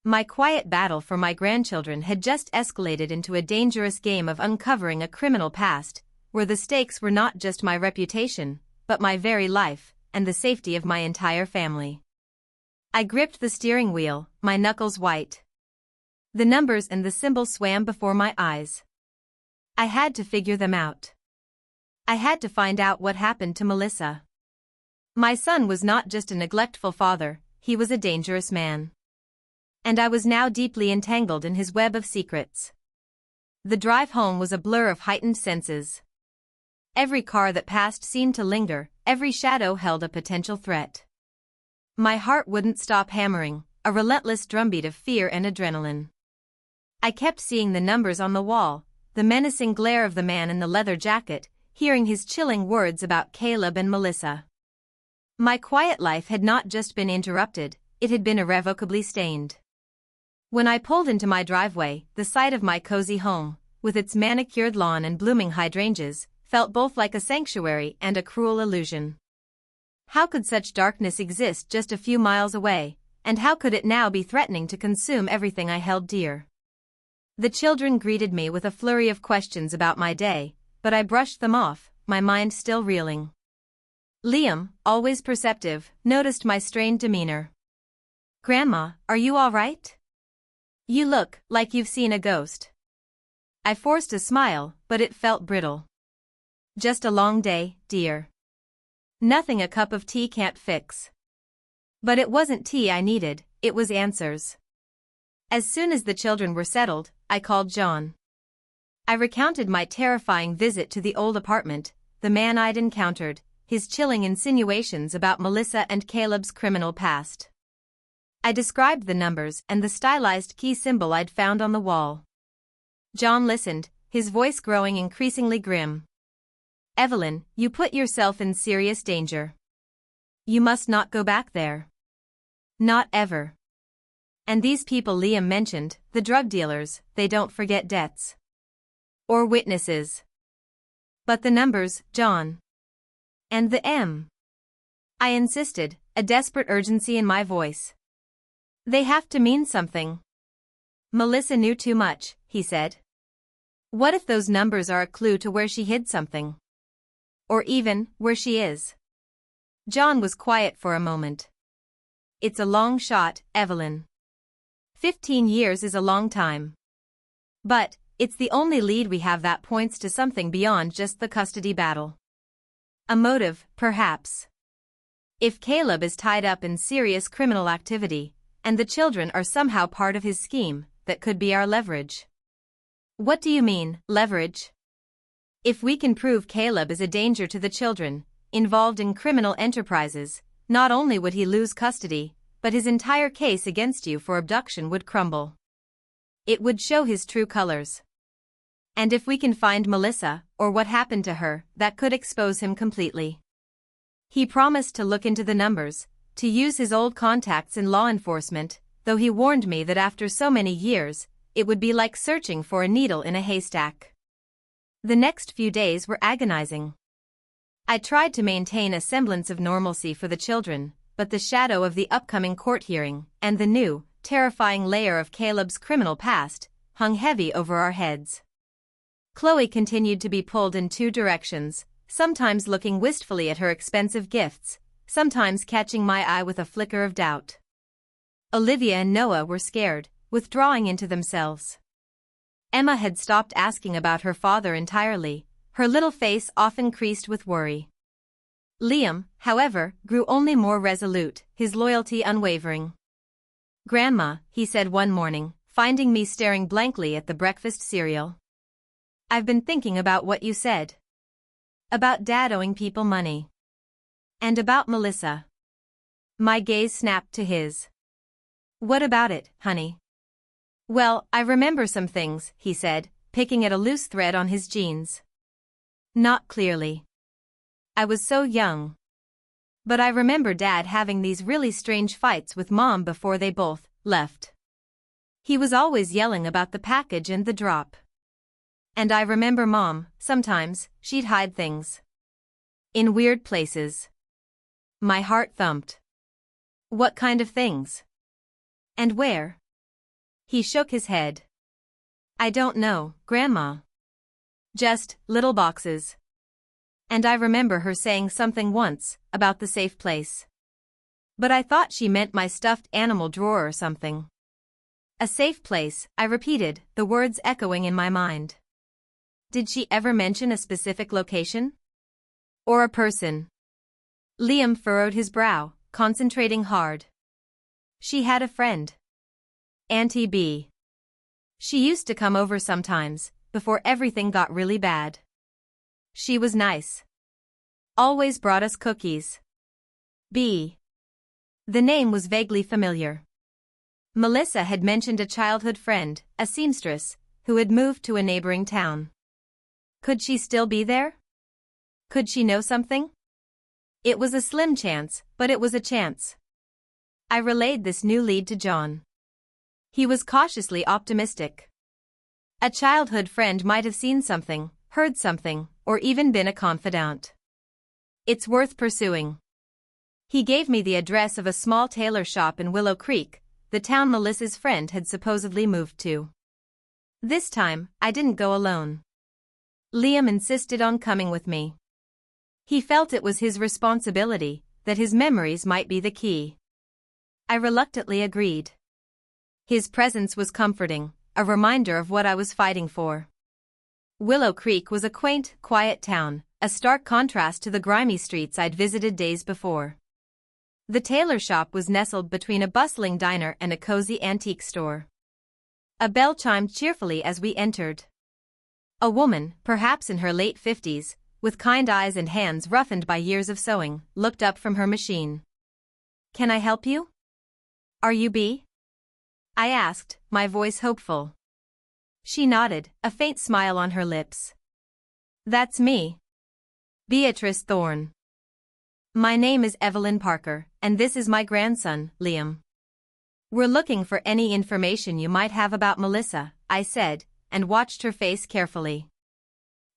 My quiet battle for my grandchildren had just escalated into a dangerous game of uncovering a criminal past, where the stakes were not just my reputation, but my very life, and the safety of my entire family. I gripped the steering wheel, my knuckles white. The numbers and the symbols swam before my eyes. I had to figure them out. I had to find out what happened to Melissa. My son was not just a neglectful father, he was a dangerous man. And I was now deeply entangled in his web of secrets. The drive home was a blur of heightened senses. Every car that passed seemed to linger, every shadow held a potential threat. My heart wouldn't stop hammering, a relentless drumbeat of fear and adrenaline. I kept seeing the numbers on the wall, the menacing glare of the man in the leather jacket, hearing his chilling words about Caleb and Melissa. My quiet life had not just been interrupted, it had been irrevocably stained. When I pulled into my driveway, the sight of my cozy home, with its manicured lawn and blooming hydrangeas, felt both like a sanctuary and a cruel illusion. How could such darkness exist just a few miles away, and how could it now be threatening to consume everything I held dear? The children greeted me with a flurry of questions about my day, but I brushed them off, my mind still reeling. Liam, always perceptive, noticed my strained demeanor. "Grandma, are you all right? You look like you've seen a ghost." I forced a smile, but it felt brittle. "Just a long day, dear. Nothing a cup of tea can't fix." But it wasn't tea I needed, it was answers. As soon as the children were settled, I called John. I recounted my terrifying visit to the old apartment, the man I'd encountered, his chilling insinuations about Melissa and Caleb's criminal past. I described the numbers and the stylized key symbol I'd found on the wall. John listened, his voice growing increasingly grim. "Evelyn, you put yourself in serious danger. You must not go back there. Not ever. And these people Liam mentioned, the drug dealers, they don't forget debts. Or witnesses. But the numbers, John. And the M." I insisted, a desperate urgency in my voice. "They have to mean something." "Melissa knew too much," he said. "What if those numbers are a clue to where she hid something? Or even, where she is?" John was quiet for a moment. "It's a long shot, Evelyn. 15 years is a long time. But, it's the only lead we have that points to something beyond just the custody battle. A motive, perhaps. If Caleb is tied up in serious criminal activity, and the children are somehow part of his scheme, that could be our leverage." "What do you mean, leverage?" If we can prove Caleb is a danger to the children involved in criminal enterprises, not only would he lose custody, but his entire case against you for abduction would crumble. It would show his true colors. And if we can find Melissa, or what happened to her, that could expose him completely. He promised to look into the numbers, to use his old contacts in law enforcement, though he warned me that after so many years, it would be like searching for a needle in a haystack. The next few days were agonizing. I tried to maintain a semblance of normalcy for the children, but the shadow of the upcoming court hearing, and the new, terrifying layer of Caleb's criminal past, hung heavy over our heads. Chloe continued to be pulled in two directions, sometimes looking wistfully at her expensive gifts, sometimes catching my eye with a flicker of doubt. Olivia and Noah were scared, withdrawing into themselves. Emma had stopped asking about her father entirely, her little face often creased with worry. Liam, however, grew only more resolute, his loyalty unwavering. "Grandma," he said one morning, finding me staring blankly at the breakfast cereal. "I've been thinking about what you said. About Dad owing people money. And about Melissa." My gaze snapped to his. "What about it, honey?" "Well, I remember some things," he said, picking at a loose thread on his jeans. "Not clearly. I was so young. But I remember Dad having these really strange fights with Mom before they both left. He was always yelling about the package and the drop. And I remember Mom, sometimes, she'd hide things. In weird places." My heart thumped. "What kind of things? And where?" He shook his head. "I don't know, Grandma. Just little boxes. And I remember her saying something once about the safe place. But I thought she meant my stuffed animal drawer or something." "A safe place," I repeated, the words echoing in my mind. "Did she ever mention a specific location? Or a person?" Liam furrowed his brow, concentrating hard. "She had a friend. Auntie B. She used to come over sometimes, before everything got really bad. She was nice. Always brought us cookies. B." The name was vaguely familiar. Melissa had mentioned a childhood friend, a seamstress, who had moved to a neighboring town. Could she still be there? Could she know something? It was a slim chance, but it was a chance. I relayed this new lead to John. He was cautiously optimistic. A childhood friend might have seen something, heard something, or even been a confidant. It's worth pursuing. He gave me the address of a small tailor shop in Willow Creek, the town Melissa's friend had supposedly moved to. This time, I didn't go alone. Liam insisted on coming with me. He felt it was his responsibility, that his memories might be the key. I reluctantly agreed. His presence was comforting, a reminder of what I was fighting for. Willow Creek was a quaint, quiet town, a stark contrast to the grimy streets I'd visited days before. The tailor shop was nestled between a bustling diner and a cozy antique store. A bell chimed cheerfully as we entered. A woman, perhaps in her late 50s, with kind eyes and hands roughened by years of sewing, looked up from her machine. "Can I help you? Are you B?" I asked, my voice hopeful. She nodded, a faint smile on her lips. "That's me. Beatrice Thorne. My name is Evelyn Parker, and this is my grandson, Liam. We're looking for any information you might have about Melissa," I said, and watched her face carefully.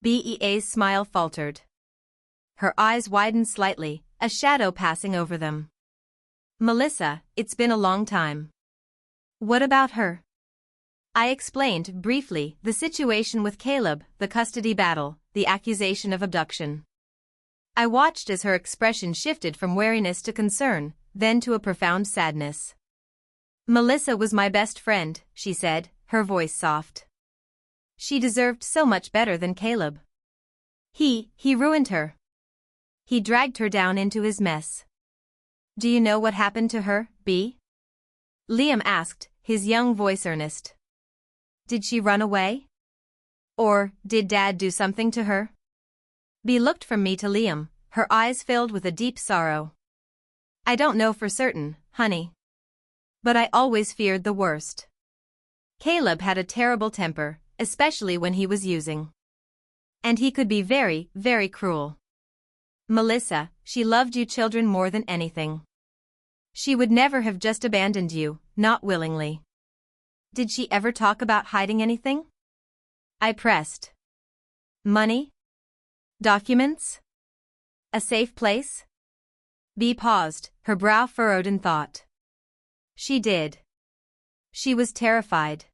Bea's smile faltered. Her eyes widened slightly, a shadow passing over them. "Melissa, it's been a long time. What about her?" I explained, briefly, the situation with Caleb, the custody battle, the accusation of abduction. I watched as her expression shifted from wariness to concern, then to a profound sadness. "Melissa was my best friend," she said, her voice soft. "She deserved so much better than Caleb. He ruined her. He dragged her down into his mess." "Do you know what happened to her, B?" Liam asked, his young voice earnest. "Did she run away? Or did Dad do something to her?" Bea looked from me to Liam, her eyes filled with a deep sorrow. I don't know for certain, honey. But I always feared the worst. Caleb had a terrible temper, especially when he was using. And he could be very, very cruel. Melissa, she loved you children more than anything. She would never have just abandoned you, not willingly. Did she ever talk about hiding anything? I pressed. Money? Documents? A safe place? Bea paused, her brow furrowed in thought. She did. She was terrified.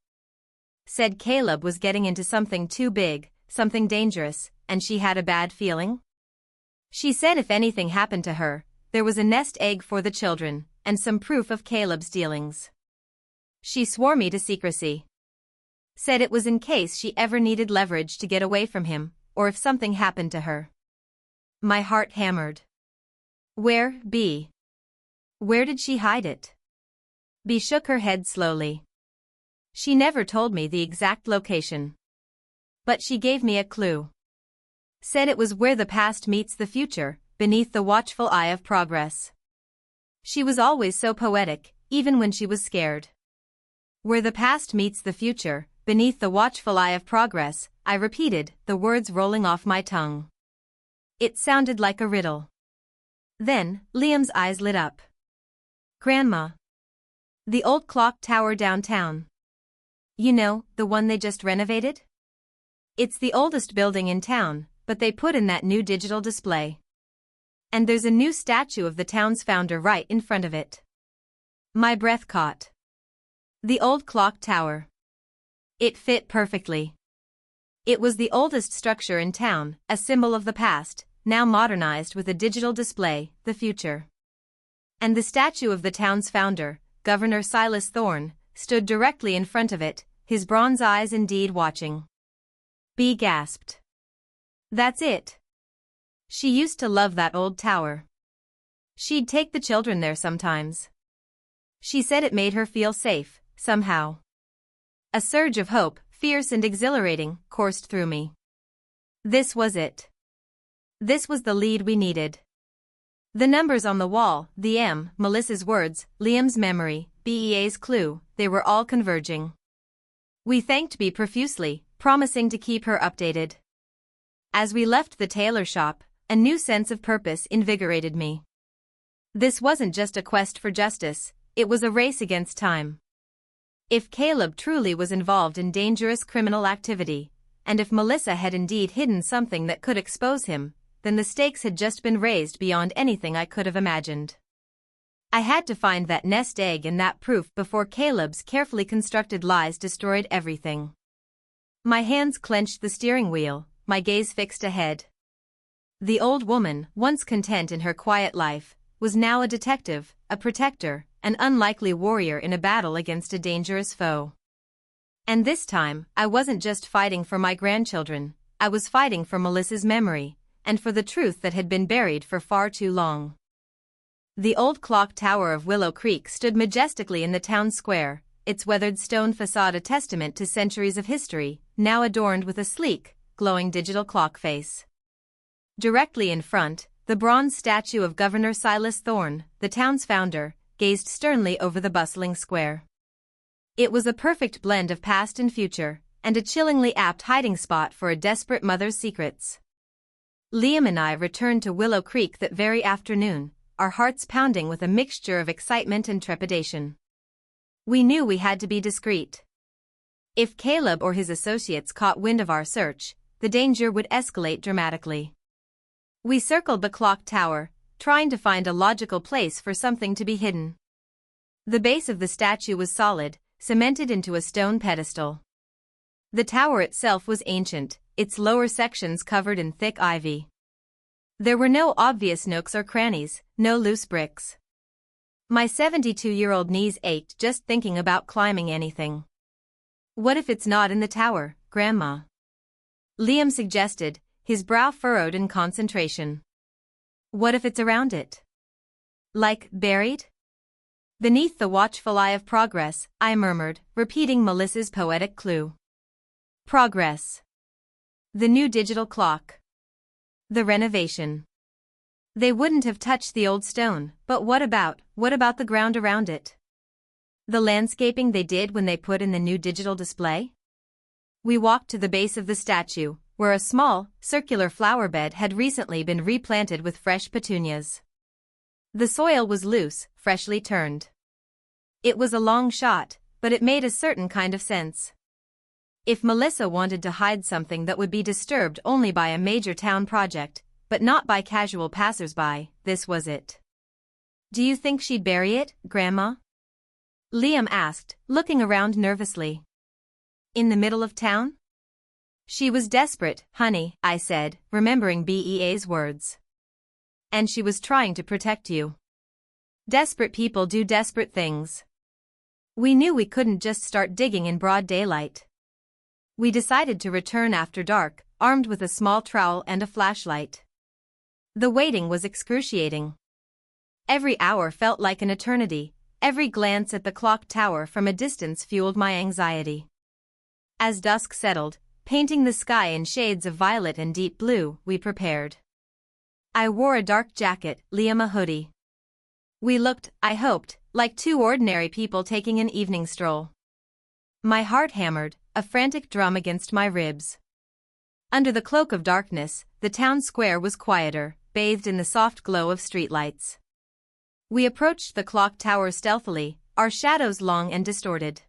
Said Caleb was getting into something too big, something dangerous, and she had a bad feeling. She said if anything happened to her, there was a nest egg for the children, and some proof of Caleb's dealings. She swore me to secrecy. Said it was in case she ever needed leverage to get away from him, or if something happened to her. My heart hammered. Where, Bea? Where did she hide it? Bea shook her head slowly. She never told me the exact location. But she gave me a clue. Said it was where the past meets the future, beneath the watchful eye of progress. She was always so poetic, even when she was scared. Where the past meets the future, beneath the watchful eye of progress, I repeated, the words rolling off my tongue. It sounded like a riddle. Then, Liam's eyes lit up. Grandma. The old clock tower downtown. You know, the one they just renovated? It's the oldest building in town, but they put in that new digital display. And there's a new statue of the town's founder right in front of it. My breath caught. The old clock tower. It fit perfectly. It was the oldest structure in town, a symbol of the past, now modernized with a digital display, the future. And the statue of the town's founder, Governor Silas Thorne, stood directly in front of it, his bronze eyes indeed watching. Bea gasped. That's it. She used to love that old tower. She'd take the children there sometimes. She said it made her feel safe, somehow. A surge of hope, fierce and exhilarating, coursed through me. This was it. This was the lead we needed. The numbers on the wall, the M, Melissa's words, Liam's memory, Bea's clue, they were all converging. We thanked Bea profusely, promising to keep her updated. As we left the tailor shop, a new sense of purpose invigorated me. This wasn't just a quest for justice, it was a race against time. If Caleb truly was involved in dangerous criminal activity, and if Melissa had indeed hidden something that could expose him, then the stakes had just been raised beyond anything I could have imagined. I had to find that nest egg and that proof before Caleb's carefully constructed lies destroyed everything. My hands clenched the steering wheel, my gaze fixed ahead. The old woman, once content in her quiet life, was now a detective, a protector, an unlikely warrior in a battle against a dangerous foe. And this time, I wasn't just fighting for my grandchildren, I was fighting for Melissa's memory, and for the truth that had been buried for far too long. The old clock tower of Willow Creek stood majestically in the town square, its weathered stone facade a testament to centuries of history, now adorned with a sleek, glowing digital clock face. Directly in front, the bronze statue of Governor Silas Thorne, the town's founder, gazed sternly over the bustling square. It was a perfect blend of past and future, and a chillingly apt hiding spot for a desperate mother's secrets. Liam and I returned to Willow Creek that very afternoon, our hearts pounding with a mixture of excitement and trepidation. We knew we had to be discreet. If Caleb or his associates caught wind of our search, the danger would escalate dramatically. We circled the clock tower, trying to find a logical place for something to be hidden. The base of the statue was solid, cemented into a stone pedestal. The tower itself was ancient, its lower sections covered in thick ivy. There were no obvious nooks or crannies, no loose bricks. My 72-year-old knees ached just thinking about climbing anything. What if it's not in the tower, Grandma? Liam suggested, his brow furrowed in concentration. What if it's around it? Like, buried? Beneath the watchful eye of progress, I murmured, repeating Melissa's poetic clue. Progress. The new digital clock. The renovation. They wouldn't have touched the old stone, but what about the ground around it? The landscaping they did when they put in the new digital display? We walked to the base of the statue, where a small, circular flower bed had recently been replanted with fresh petunias. The soil was loose, freshly turned. It was a long shot, but it made a certain kind of sense. If Melissa wanted to hide something that would be disturbed only by a major town project, but not by casual passers-by, this was it. "Do you think she'd bury it, Grandma?" Liam asked, looking around nervously. "In the middle of town?" "She was desperate, honey," I said, remembering BEA's words. "And she was trying to protect you. Desperate people do desperate things." We knew we couldn't just start digging in broad daylight. We decided to return after dark, armed with a small trowel and a flashlight. The waiting was excruciating. Every hour felt like an eternity, every glance at the clock tower from a distance fueled my anxiety. As dusk settled, painting the sky in shades of violet and deep blue, we prepared. I wore a dark jacket, Liam a hoodie. We looked, I hoped, like two ordinary people taking an evening stroll. My heart hammered, a frantic drum against my ribs. Under the cloak of darkness, the town square was quieter, bathed in the soft glow of streetlights. We approached the clock tower stealthily, our shadows long and distorted.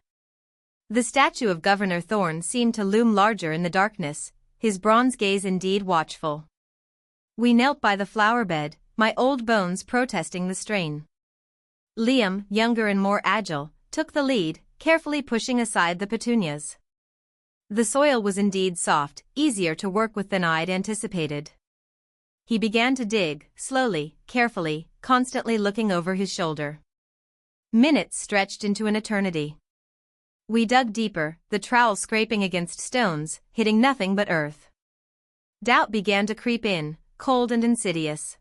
The statue of Governor Thorne seemed to loom larger in the darkness, his bronze gaze indeed watchful. We knelt by the flower bed, my old bones protesting the strain. Liam, younger and more agile, took the lead, carefully pushing aside the petunias. The soil was indeed soft, easier to work with than I'd anticipated. He began to dig, slowly, carefully, constantly looking over his shoulder. Minutes stretched into an eternity. We dug deeper, the trowel scraping against stones, hitting nothing but earth. Doubt began to creep in, cold and insidious.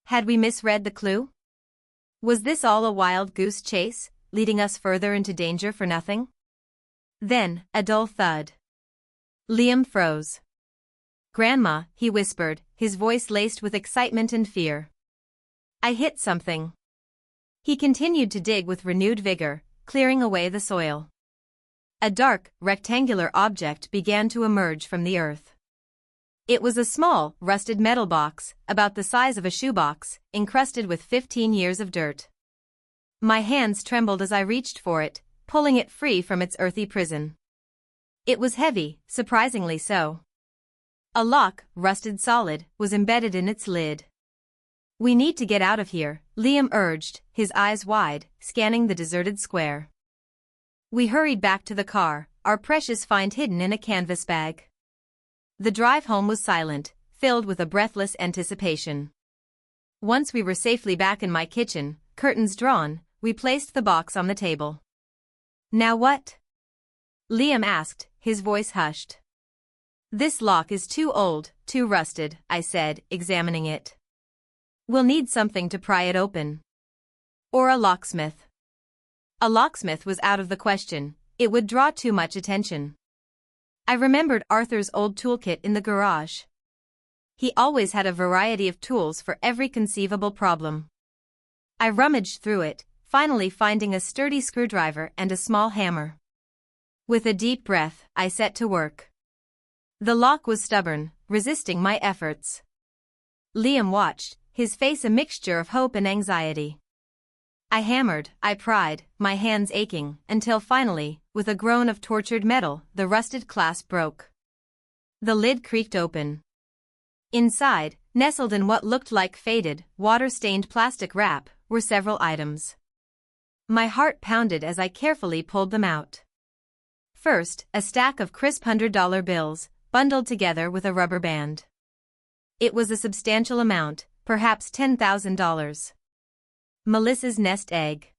Had we misread the clue? Was this all a wild goose chase, leading us further into danger for nothing? Then, a dull thud. Liam froze. "Grandma," he whispered, his voice laced with excitement and fear. "I hit something." He continued to dig with renewed vigor, clearing away the soil. A dark, rectangular object began to emerge from the earth. It was a small, rusted metal box, about the size of a shoebox, encrusted with 15 years of dirt. My hands trembled as I reached for it, pulling it free from its earthy prison. It was heavy, surprisingly so. A lock, rusted solid, was embedded in its lid. "We need to get out of here," Liam urged, his eyes wide, scanning the deserted square. We hurried back to the car, our precious find hidden in a canvas bag. The drive home was silent, filled with a breathless anticipation. Once we were safely back in my kitchen, curtains drawn, we placed the box on the table. "Now what?" Liam asked, his voice hushed. "This lock is too old, too rusted," I said, examining it. "We'll need something to pry it open. Or a locksmith." A locksmith was out of the question, it would draw too much attention. I remembered Arthur's old toolkit in the garage. He always had a variety of tools for every conceivable problem. I rummaged through it, finally finding a sturdy screwdriver and a small hammer. With a deep breath, I set to work. The lock was stubborn, resisting my efforts. Liam watched, his face a mixture of hope and anxiety. I hammered, I pried, my hands aching, until finally, with a groan of tortured metal, the rusted clasp broke. The lid creaked open. Inside, nestled in what looked like faded, water-stained plastic wrap, were several items. My heart pounded as I carefully pulled them out. First, a stack of crisp $100 bills, bundled together with a rubber band. It was a substantial amount, perhaps $10,000. Melissa's nest egg.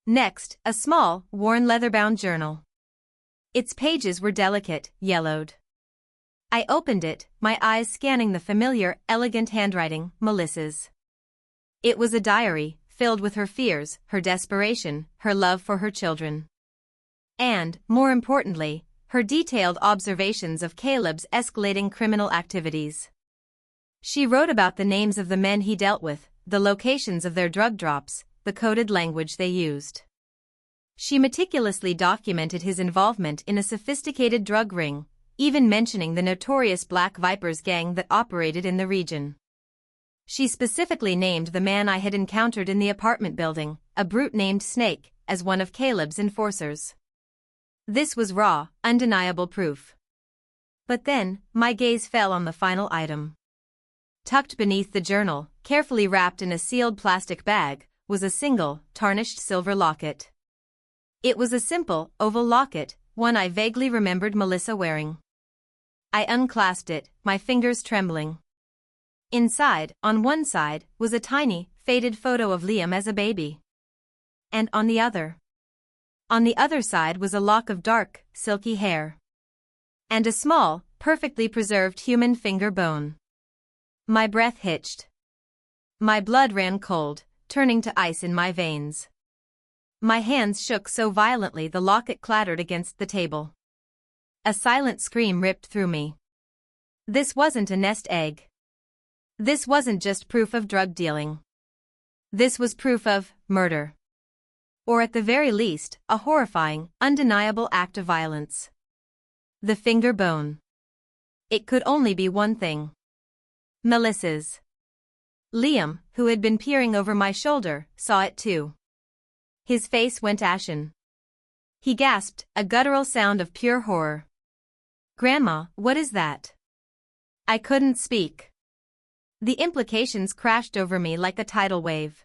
Next, a small, worn leather-bound journal. Its pages were delicate, yellowed. I opened it, my eyes scanning the familiar, elegant handwriting, Melissa's. It was a diary, filled with her fears, her desperation, her love for her children. And, more importantly, her detailed observations of Caleb's escalating criminal activities. She wrote about the names of the men he dealt with, the locations of their drug drops, the coded language they used. She meticulously documented his involvement in a sophisticated drug ring, even mentioning the notorious Black Vipers gang that operated in the region. She specifically named the man I had encountered in the apartment building, a brute named Snake, as one of Caleb's enforcers. This was raw, undeniable proof. But then, my gaze fell on the final item. Tucked beneath the journal, carefully wrapped in a sealed plastic bag, was a single, tarnished silver locket. It was a simple, oval locket, one I vaguely remembered Melissa wearing. I unclasped it, my fingers trembling. Inside, on one side, was a tiny, faded photo of Liam as a baby. And on the other side was a lock of dark, silky hair. And a small, perfectly preserved human finger bone. My breath hitched. My blood ran cold, turning to ice in my veins. My hands shook so violently the locket clattered against the table. A silent scream ripped through me. This wasn't a nest egg. This wasn't just proof of drug dealing. This was proof of murder. Or at the very least, a horrifying, undeniable act of violence. The finger bone. It could only be one thing. Melissa's. Liam, who had been peering over my shoulder, saw it too. His face went ashen. He gasped, a guttural sound of pure horror. "Grandma, what is that?" I couldn't speak. The implications crashed over me like a tidal wave.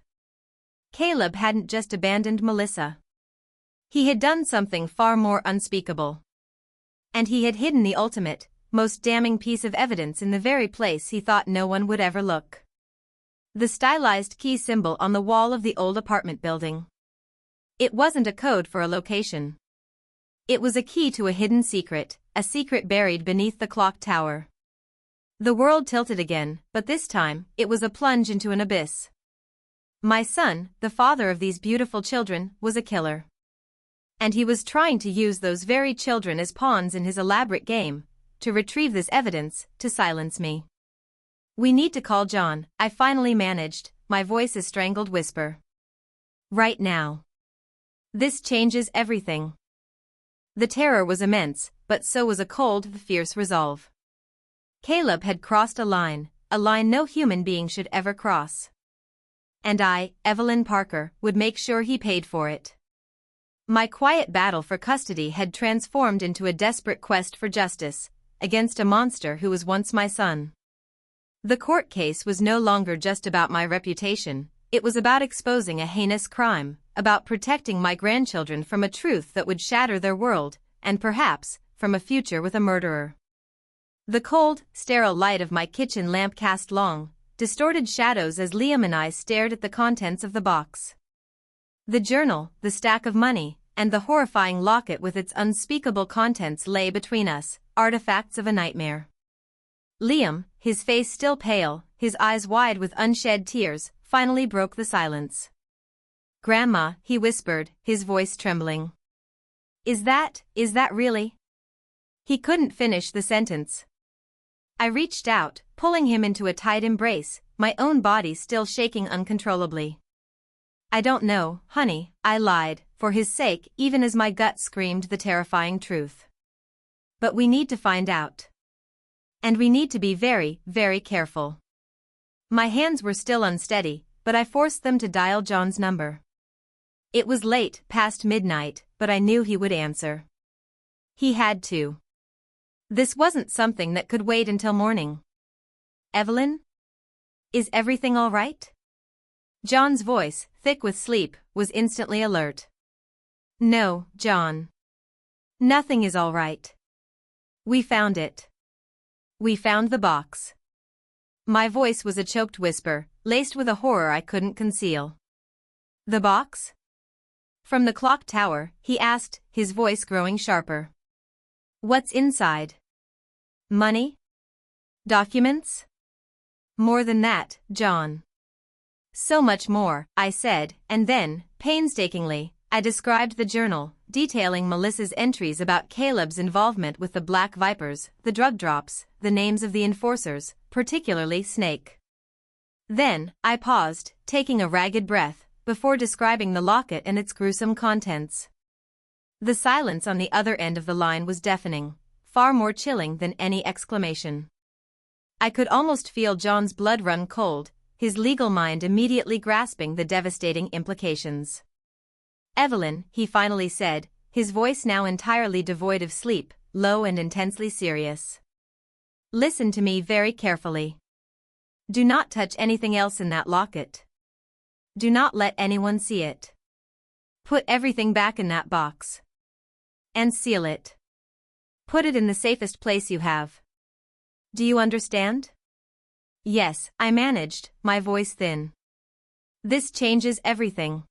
Caleb hadn't just abandoned Melissa. He had done something far more unspeakable. And he had hidden the ultimate, most damning piece of evidence in the very place he thought no one would ever look. The stylized key symbol on the wall of the old apartment building. It wasn't a code for a location. It was a key to a hidden secret, a secret buried beneath the clock tower. The world tilted again, but this time, it was a plunge into an abyss. My son, the father of these beautiful children, was a killer. And he was trying to use those very children as pawns in his elaborate game, to retrieve this evidence, to silence me. "We need to call John," I finally managed, my voice a strangled whisper. "Right now. This changes everything." The terror was immense, but so was a cold, fierce resolve. Caleb had crossed a line no human being should ever cross. And I, Evelyn Parker, would make sure he paid for it. My quiet battle for custody had transformed into a desperate quest for justice, against a monster who was once my son. The court case was no longer just about my reputation, it was about exposing a heinous crime, about protecting my grandchildren from a truth that would shatter their world, and perhaps, from a future with a murderer. The cold, sterile light of my kitchen lamp cast long, distorted shadows as Liam and I stared at the contents of the box. The journal, the stack of money, and the horrifying locket with its unspeakable contents lay between us, artifacts of a nightmare. Liam, his face still pale, his eyes wide with unshed tears, finally broke the silence. "Grandma," he whispered, his voice trembling. Is that really?" He couldn't finish the sentence. I reached out, pulling him into a tight embrace, my own body still shaking uncontrollably. "I don't know, honey," I lied, for his sake, even as my gut screamed the terrifying truth. "But we need to find out. And we need to be very, very careful." My hands were still unsteady, but I forced them to dial John's number. It was late, past midnight, but I knew he would answer. He had to. This wasn't something that could wait until morning. "Evelyn? Is everything all right?" John's voice, thick with sleep, was instantly alert. "No, John. Nothing is all right. We found it. We found the box." My voice was a choked whisper, laced with a horror I couldn't conceal. "The box?" "From the clock tower," he asked, his voice growing sharper. "What's inside? Money? Documents?" "More than that, John." "So much more," I said, and then, painstakingly, I described the journal, detailing Melissa's entries about Caleb's involvement with the Black Vipers, the drug drops, the names of the enforcers, particularly Snake. Then, I paused, taking a ragged breath, before describing the locket and its gruesome contents. The silence on the other end of the line was deafening, far more chilling than any exclamation. I could almost feel John's blood run cold, his legal mind immediately grasping the devastating implications. "Evelyn," he finally said, his voice now entirely devoid of sleep, low and intensely serious. "Listen to me very carefully. Do not touch anything else in that locket. Do not let anyone see it. Put everything back in that box. And seal it. Put it in the safest place you have. Do you understand?" "Yes," I managed, my voice thin. "This changes everything.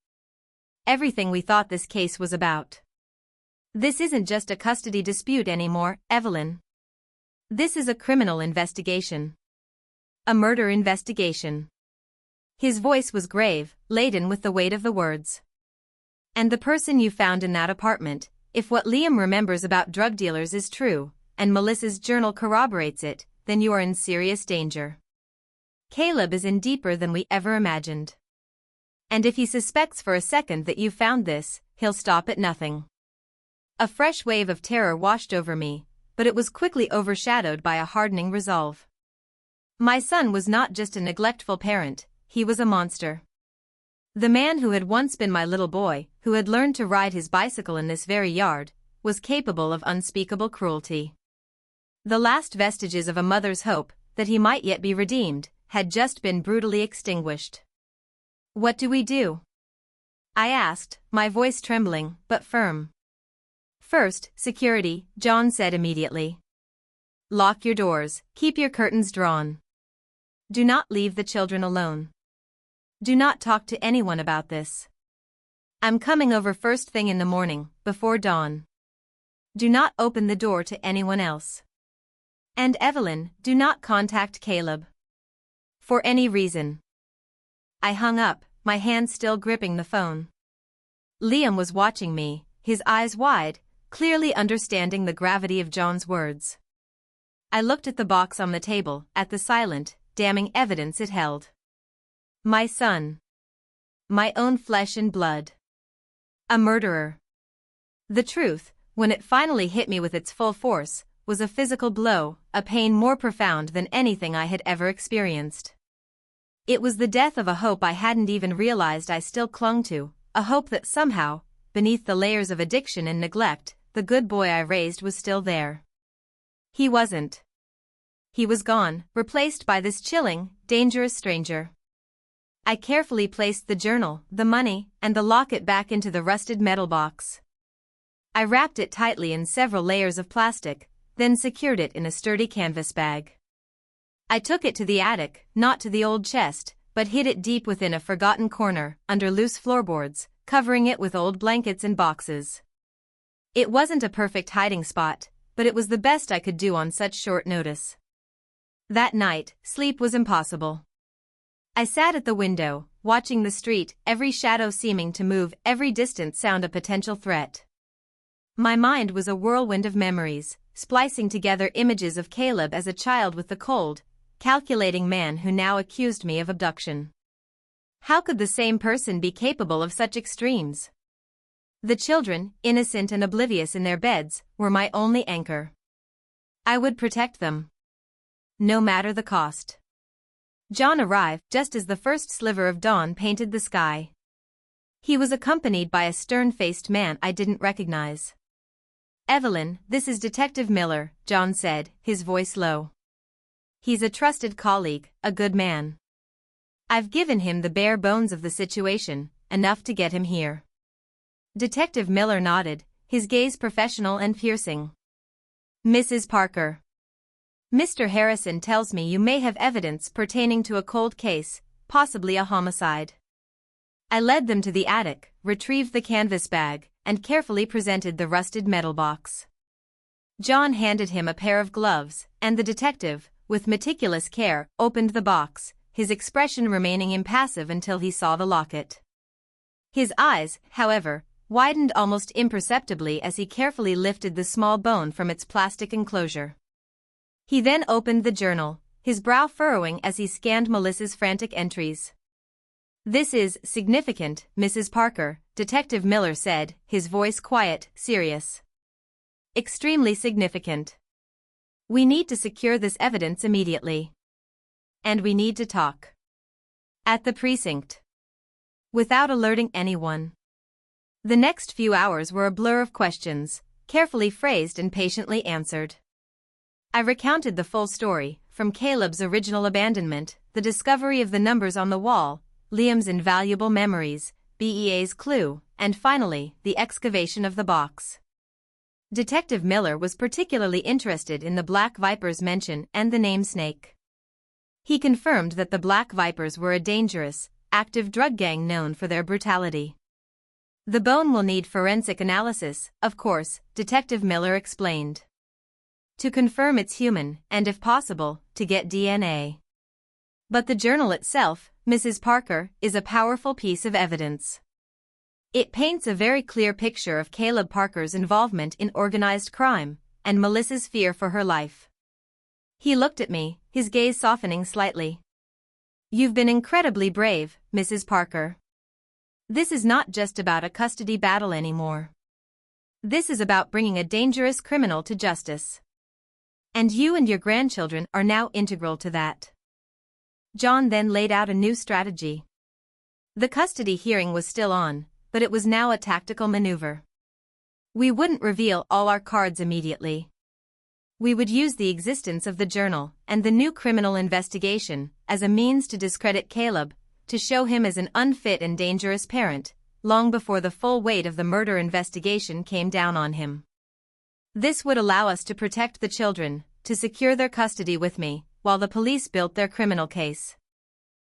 Everything we thought this case was about. This isn't just a custody dispute anymore, Evelyn. This is a criminal investigation. A murder investigation." His voice was grave, laden with the weight of the words. "And the person you found in that apartment, if what Liam remembers about drug dealers is true, and Melissa's journal corroborates it, then you are in serious danger. Caleb is in deeper than we ever imagined. And if he suspects for a second that you found this, he'll stop at nothing." A fresh wave of terror washed over me, but it was quickly overshadowed by a hardening resolve. My son was not just a neglectful parent, he was a monster. The man who had once been my little boy, who had learned to ride his bicycle in this very yard, was capable of unspeakable cruelty. The last vestiges of a mother's hope, that he might yet be redeemed, had just been brutally extinguished. "What do we do?" I asked, my voice trembling, but firm. "First, security," John said immediately. "Lock your doors, keep your curtains drawn. Do not leave the children alone. Do not talk to anyone about this. I'm coming over first thing in the morning, before dawn. Do not open the door to anyone else. And Evelyn, do not contact Caleb. For any reason." I hung up, my hand still gripping the phone. Liam was watching me, his eyes wide, clearly understanding the gravity of John's words. I looked at the box on the table, at the silent, damning evidence it held. My son. My own flesh and blood. A murderer. The truth, when it finally hit me with its full force, was a physical blow, a pain more profound than anything I had ever experienced. It was the death of a hope I hadn't even realized I still clung to, a hope that somehow, beneath the layers of addiction and neglect, the good boy I raised was still there. He wasn't. He was gone, replaced by this chilling, dangerous stranger. I carefully placed the journal, the money, and the locket back into the rusted metal box. I wrapped it tightly in several layers of plastic, then secured it in a sturdy canvas bag. I took it to the attic, not to the old chest, but hid it deep within a forgotten corner, under loose floorboards, covering it with old blankets and boxes. It wasn't a perfect hiding spot, but it was the best I could do on such short notice. That night, sleep was impossible. I sat at the window, watching the street, every shadow seeming to move, every distant sound a potential threat. My mind was a whirlwind of memories, splicing together images of Caleb as a child with the cold, calculating man who now accused me of abduction. How could the same person be capable of such extremes? The children, innocent and oblivious in their beds, were my only anchor. I would protect them. No matter the cost. John arrived just as the first sliver of dawn painted the sky. He was accompanied by a stern-faced man I didn't recognize. "Evelyn, this is Detective Miller," John said, his voice low. "He's a trusted colleague, a good man. I've given him the bare bones of the situation, enough to get him here." Detective Miller nodded, his gaze professional and piercing. "Mrs. Parker. Mr. Harrison tells me you may have evidence pertaining to a cold case, possibly a homicide." I led them to the attic, retrieved the canvas bag, and carefully presented the rusted metal box. John handed him a pair of gloves, and the detective, with meticulous care, opened the box, his expression remaining impassive until he saw the locket. His eyes, however, widened almost imperceptibly as he carefully lifted the small bone from its plastic enclosure. He then opened the journal, his brow furrowing as he scanned Melissa's frantic entries. "This is significant, Mrs. Parker," Detective Miller said, his voice quiet, serious. "Extremely significant. We need to secure this evidence immediately. And we need to talk. At the precinct. Without alerting anyone." The next few hours were a blur of questions, carefully phrased and patiently answered. I recounted the full story, from Caleb's original abandonment, the discovery of the numbers on the wall, Liam's invaluable memories, BEA's clue, and finally, the excavation of the box. Detective Miller was particularly interested in the Black Vipers mention and the name Snake. He confirmed that the Black Vipers were a dangerous, active drug gang known for their brutality. "The bone will need forensic analysis, of course," Detective Miller explained. "To confirm it's human, and if possible, to get DNA. But the journal itself, Mrs. Parker, is a powerful piece of evidence. It paints a very clear picture of Caleb Parker's involvement in organized crime, and Melissa's fear for her life." He looked at me, his gaze softening slightly. "You've been incredibly brave, Mrs. Parker. This is not just about a custody battle anymore. This is about bringing a dangerous criminal to justice. And you and your grandchildren are now integral to that." John then laid out a new strategy. The custody hearing was still on, but it was now a tactical maneuver. We wouldn't reveal all our cards immediately. We would use the existence of the journal and the new criminal investigation as a means to discredit Caleb, to show him as an unfit and dangerous parent, long before the full weight of the murder investigation came down on him. This would allow us to protect the children, to secure their custody with me, while the police built their criminal case.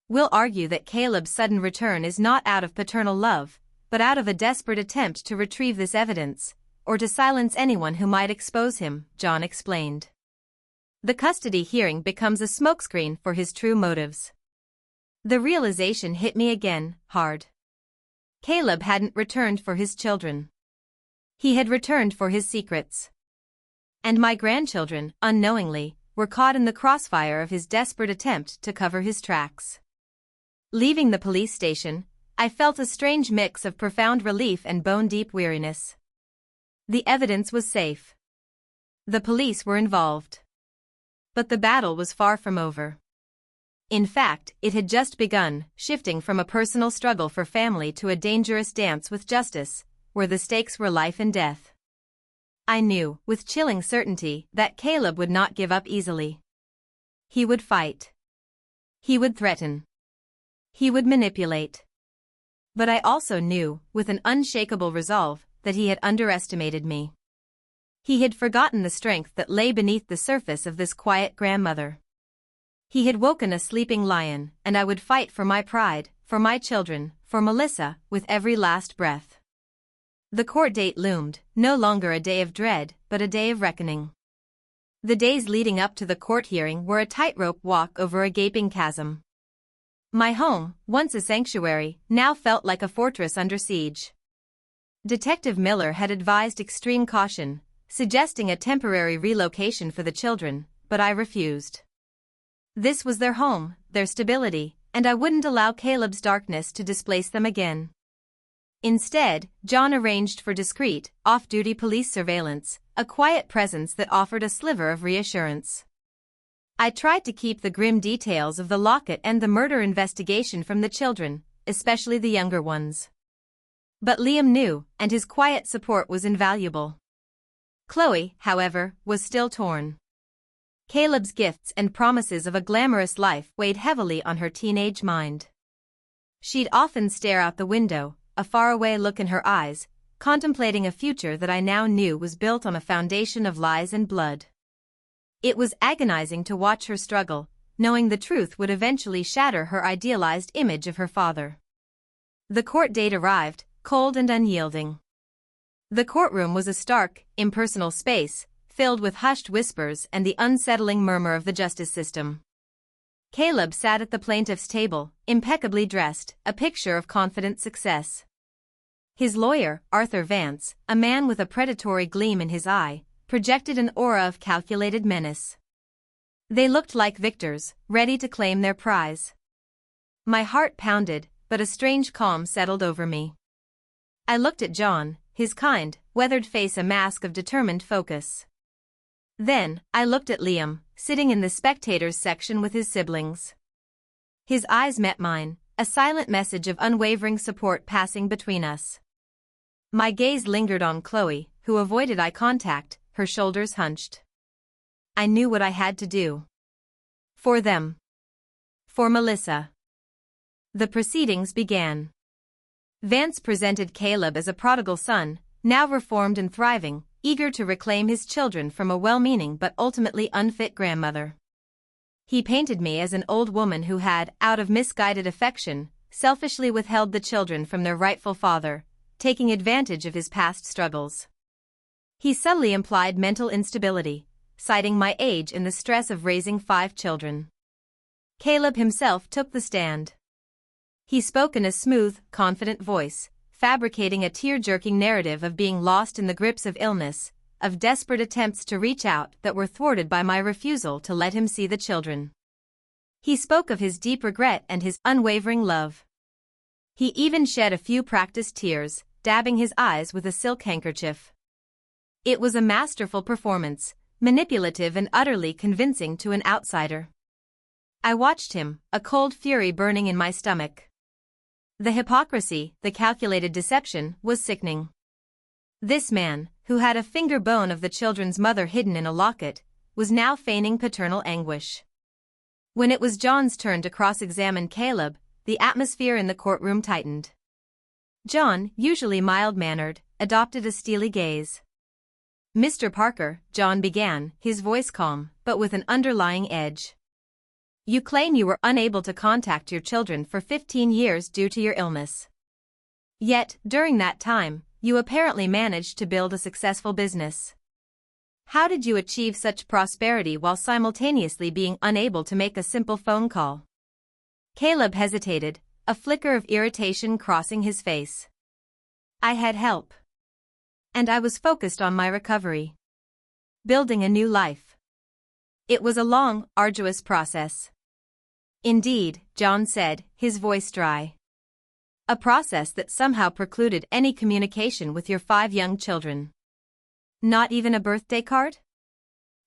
We'll argue that Caleb's sudden return is not out of paternal love, but out of a desperate attempt to retrieve this evidence, or to silence anyone who might expose him, John explained. The custody hearing becomes a smokescreen for his true motives. The realization hit me again, hard. Caleb hadn't returned for his children. He had returned for his secrets. And my grandchildren, unknowingly, were caught in the crossfire of his desperate attempt to cover his tracks. Leaving the police station, I felt a strange mix of profound relief and bone-deep weariness. The evidence was safe. The police were involved. But the battle was far from over. In fact, it had just begun, shifting from a personal struggle for family to a dangerous dance with justice, where the stakes were life and death. I knew, with chilling certainty, that Caleb would not give up easily. He would fight. He would threaten. He would manipulate. But I also knew, with an unshakable resolve, that he had underestimated me. He had forgotten the strength that lay beneath the surface of this quiet grandmother. He had woken a sleeping lion, and I would fight for my pride, for my children, for Melissa, with every last breath. The court date loomed, no longer a day of dread, but a day of reckoning. The days leading up to the court hearing were a tightrope walk over a gaping chasm. My home, once a sanctuary, now felt like a fortress under siege. Detective Miller had advised extreme caution, suggesting a temporary relocation for the children, but I refused. This was their home, their stability, and I wouldn't allow Caleb's darkness to displace them again. Instead, John arranged for discreet, off-duty police surveillance, a quiet presence that offered a sliver of reassurance. I tried to keep the grim details of the locket and the murder investigation from the children, especially the younger ones. But Liam knew, and his quiet support was invaluable. Chloe, however, was still torn. Caleb's gifts and promises of a glamorous life weighed heavily on her teenage mind. She'd often stare out the window, a faraway look in her eyes, contemplating a future that I now knew was built on a foundation of lies and blood. It was agonizing to watch her struggle, knowing the truth would eventually shatter her idealized image of her father. The court date arrived, cold and unyielding. The courtroom was a stark, impersonal space, filled with hushed whispers and the unsettling murmur of the justice system. Caleb sat at the plaintiff's table, impeccably dressed, a picture of confident success. His lawyer, Arthur Vance, a man with a predatory gleam in his eye, projected an aura of calculated menace. They looked like victors, ready to claim their prize. My heart pounded, but a strange calm settled over me. I looked at John, his kind, weathered face a mask of determined focus. Then, I looked at Liam, sitting in the spectators section with his siblings. His eyes met mine, a silent message of unwavering support passing between us. My gaze lingered on Chloe, who avoided eye contact, her shoulders hunched. I knew what I had to do. For them. For Melissa. The proceedings began. Vance presented Caleb as a prodigal son, now reformed and thriving, eager to reclaim his children from a well-meaning but ultimately unfit grandmother. He painted me as an old woman who had, out of misguided affection, selfishly withheld the children from their rightful father, taking advantage of his past struggles. He subtly implied mental instability, citing my age and the stress of raising 5 children. Caleb himself took the stand. He spoke in a smooth, confident voice, fabricating a tear-jerking narrative of being lost in the grips of illness, of desperate attempts to reach out that were thwarted by my refusal to let him see the children. He spoke of his deep regret and his unwavering love. He even shed a few practiced tears, dabbing his eyes with a silk handkerchief. It was a masterful performance, manipulative and utterly convincing to an outsider. I watched him, a cold fury burning in my stomach. The hypocrisy, the calculated deception, was sickening. This man, who had a finger bone of the children's mother hidden in a locket, was now feigning paternal anguish. When it was John's turn to cross-examine Caleb, the atmosphere in the courtroom tightened. John, usually mild-mannered, adopted a steely gaze. "Mr. Parker," John began, his voice calm, but with an underlying edge. "You claim you were unable to contact your children for 15 years due to your illness. Yet, during that time, you apparently managed to build a successful business. How did you achieve such prosperity while simultaneously being unable to make a simple phone call?" Caleb hesitated, a flicker of irritation crossing his face. "I had help. And I was focused on my recovery. Building a new life. It was a long, arduous process." "Indeed," John said, his voice dry. "A process that somehow precluded any communication with your 5 young children. Not even a birthday card?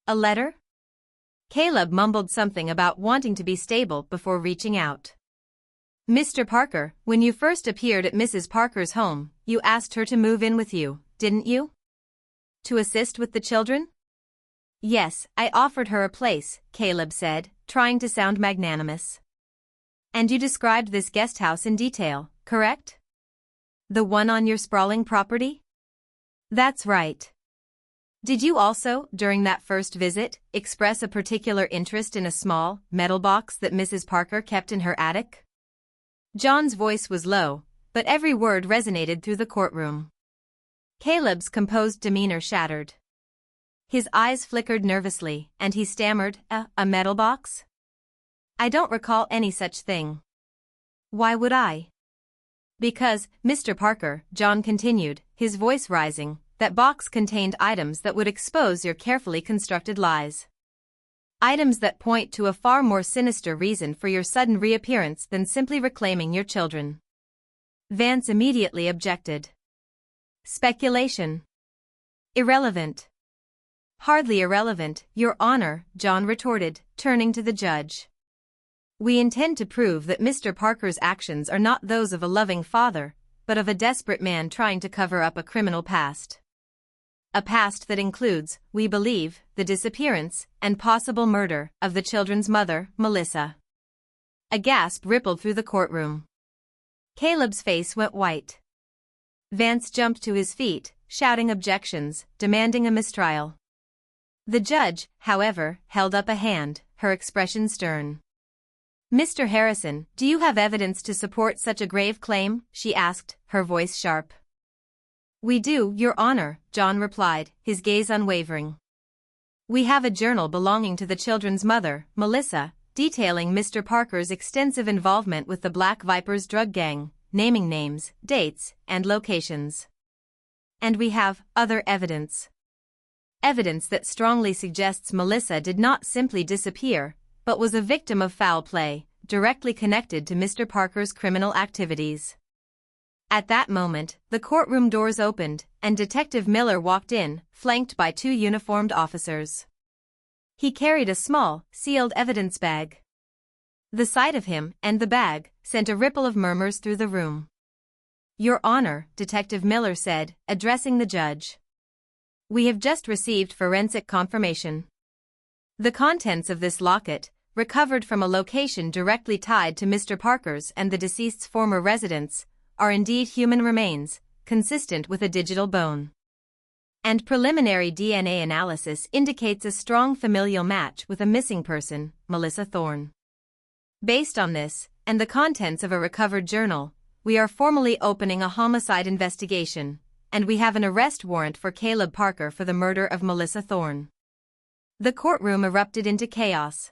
A letter?" Caleb mumbled something about wanting to be stable before reaching out. "Mr. Parker, when you first appeared at Mrs. Parker's home, you asked her to move in with you, didn't you? To assist with the children?" "Yes, I offered her a place," Caleb said, trying to sound magnanimous. "And you described this guest house in detail, correct? The one on your sprawling property?" "That's right. Did you also, during that first visit, express a particular interest in a small, metal box that Mrs. Parker kept in her attic?" John's voice was low, but every word resonated through the courtroom. Caleb's composed demeanor shattered. His eyes flickered nervously, and he stammered, A metal box? I don't recall any such thing." "Why would I?" "Because, Mr. Parker," John continued, his voice rising, "that box contained items that would expose your carefully constructed lies. Items that point to a far more sinister reason for your sudden reappearance than simply reclaiming your children." Vance immediately objected. "Speculation. Irrelevant." "Hardly irrelevant, Your Honor," John retorted, turning to the judge. "We intend to prove that Mr. Parker's actions are not those of a loving father, but of a desperate man trying to cover up a criminal past. A past that includes, we believe, the disappearance and possible murder of the children's mother, Melissa." A gasp rippled through the courtroom. Caleb's face went white. Vance jumped to his feet, shouting objections, demanding a mistrial. The judge, however, held up a hand, her expression stern. "Mr. Harrison, do you have evidence to support such a grave claim?" she asked, her voice sharp. "We do, Your Honor," John replied, his gaze unwavering. "We have a journal belonging to the children's mother, Melissa, detailing Mr. Parker's extensive involvement with the Black Vipers drug gang, naming names, dates, and locations. And we have other evidence. Evidence that strongly suggests Melissa did not simply disappear, but was a victim of foul play, directly connected to Mr. Parker's criminal activities. At that moment, the courtroom doors opened, and Detective Miller walked in, flanked by 2 uniformed officers. He carried a small, sealed evidence bag. The sight of him and the bag sent a ripple of murmurs through the room. "Your Honor," Detective Miller said, addressing the judge. "We have just received forensic confirmation. The contents of this locket, recovered from a location directly tied to Mr. Parker's and the deceased's former residence, are indeed human remains, consistent with a digital bone. And preliminary DNA analysis indicates a strong familial match with a missing person, Melissa Thorne. Based on this, and the contents of a recovered journal, we are formally opening a homicide investigation, and we have an arrest warrant for Caleb Parker for the murder of Melissa Thorne." The courtroom erupted into chaos.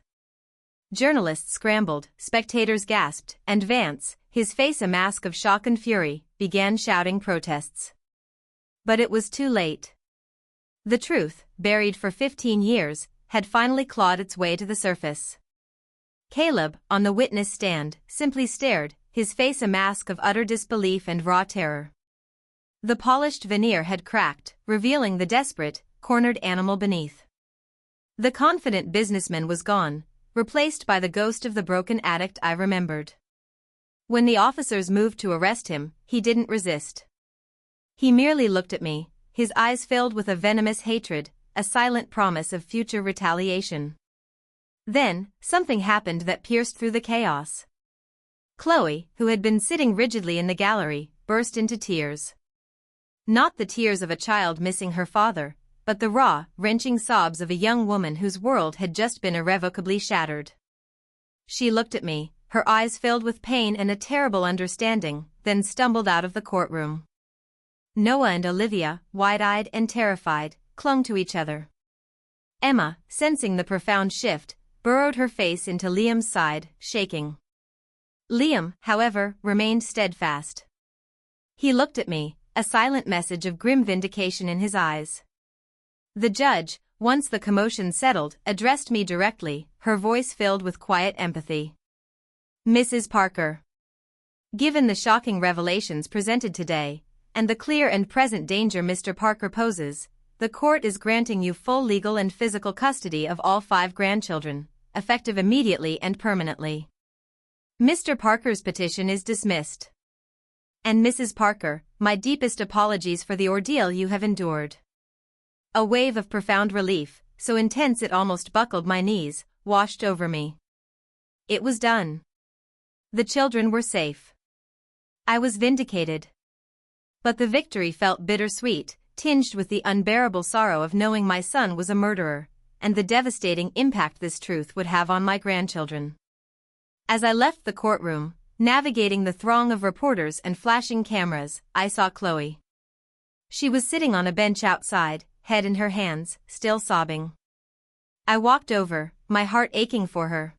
Journalists scrambled, spectators gasped, and Vance, his face a mask of shock and fury, began shouting protests. But it was too late. The truth, buried for 15 years, had finally clawed its way to the surface. Caleb, on the witness stand, simply stared, his face a mask of utter disbelief and raw terror. The polished veneer had cracked, revealing the desperate, cornered animal beneath. The confident businessman was gone, replaced by the ghost of the broken addict I remembered. When the officers moved to arrest him, he didn't resist. He merely looked at me, his eyes filled with a venomous hatred, a silent promise of future retaliation. Then, something happened that pierced through the chaos. Chloe, who had been sitting rigidly in the gallery, burst into tears. Not the tears of a child missing her father, but the raw, wrenching sobs of a young woman whose world had just been irrevocably shattered. She looked at me, her eyes filled with pain and a terrible understanding, then stumbled out of the courtroom. Noah and Olivia, wide-eyed and terrified, clung to each other. Emma, sensing the profound shift, burrowed her face into Liam's side, shaking. Liam, however, remained steadfast. He looked at me, a silent message of grim vindication in his eyes. The judge, once the commotion settled, addressed me directly, her voice filled with quiet empathy. "Mrs. Parker. Given the shocking revelations presented today, and the clear and present danger Mr. Parker poses, the court is granting you full legal and physical custody of all 5 grandchildren, effective immediately and permanently. Mr. Parker's petition is dismissed. And Mrs. Parker, my deepest apologies for the ordeal you have endured." A wave of profound relief, so intense it almost buckled my knees, washed over me. It was done. The children were safe. I was vindicated. But the victory felt bittersweet, tinged with the unbearable sorrow of knowing my son was a murderer, and the devastating impact this truth would have on my grandchildren. As I left the courtroom, navigating the throng of reporters and flashing cameras, I saw Chloe. She was sitting on a bench outside, head in her hands, still sobbing. I walked over, my heart aching for her.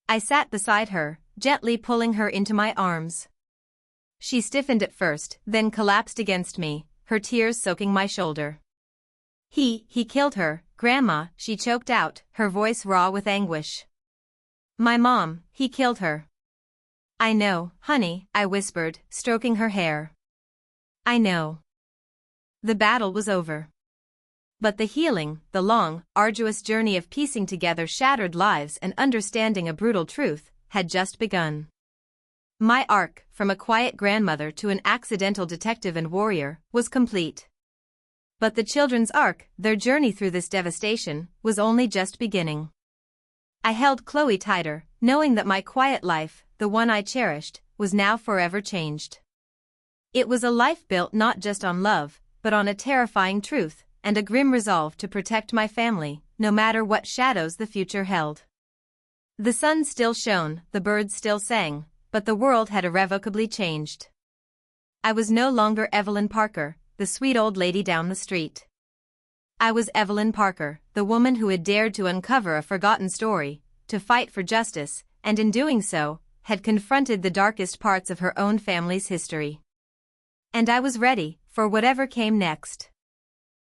I sat beside her, gently pulling her into my arms. She stiffened at first, then collapsed against me, her tears soaking my shoulder. He killed her, Grandma," she choked out, her voice raw with anguish. "My mom, he killed her." "I know, honey," I whispered, stroking her hair. "I know." The battle was over. But the healing, the long, arduous journey of piecing together shattered lives and understanding a brutal truth, had just begun. My arc, from a quiet grandmother to an accidental detective and warrior, was complete. But the children's arc, their journey through this devastation, was only just beginning. I held Chloe tighter, knowing that my quiet life, the one I cherished, was now forever changed. It was a life built not just on love, but on a terrifying truth, and a grim resolve to protect my family, no matter what shadows the future held. The sun still shone, the birds still sang, but the world had irrevocably changed. I was no longer Evelyn Parker, the sweet old lady down the street. I was Evelyn Parker, the woman who had dared to uncover a forgotten story, to fight for justice, and in doing so, had confronted the darkest parts of her own family's history. And I was ready for whatever came next.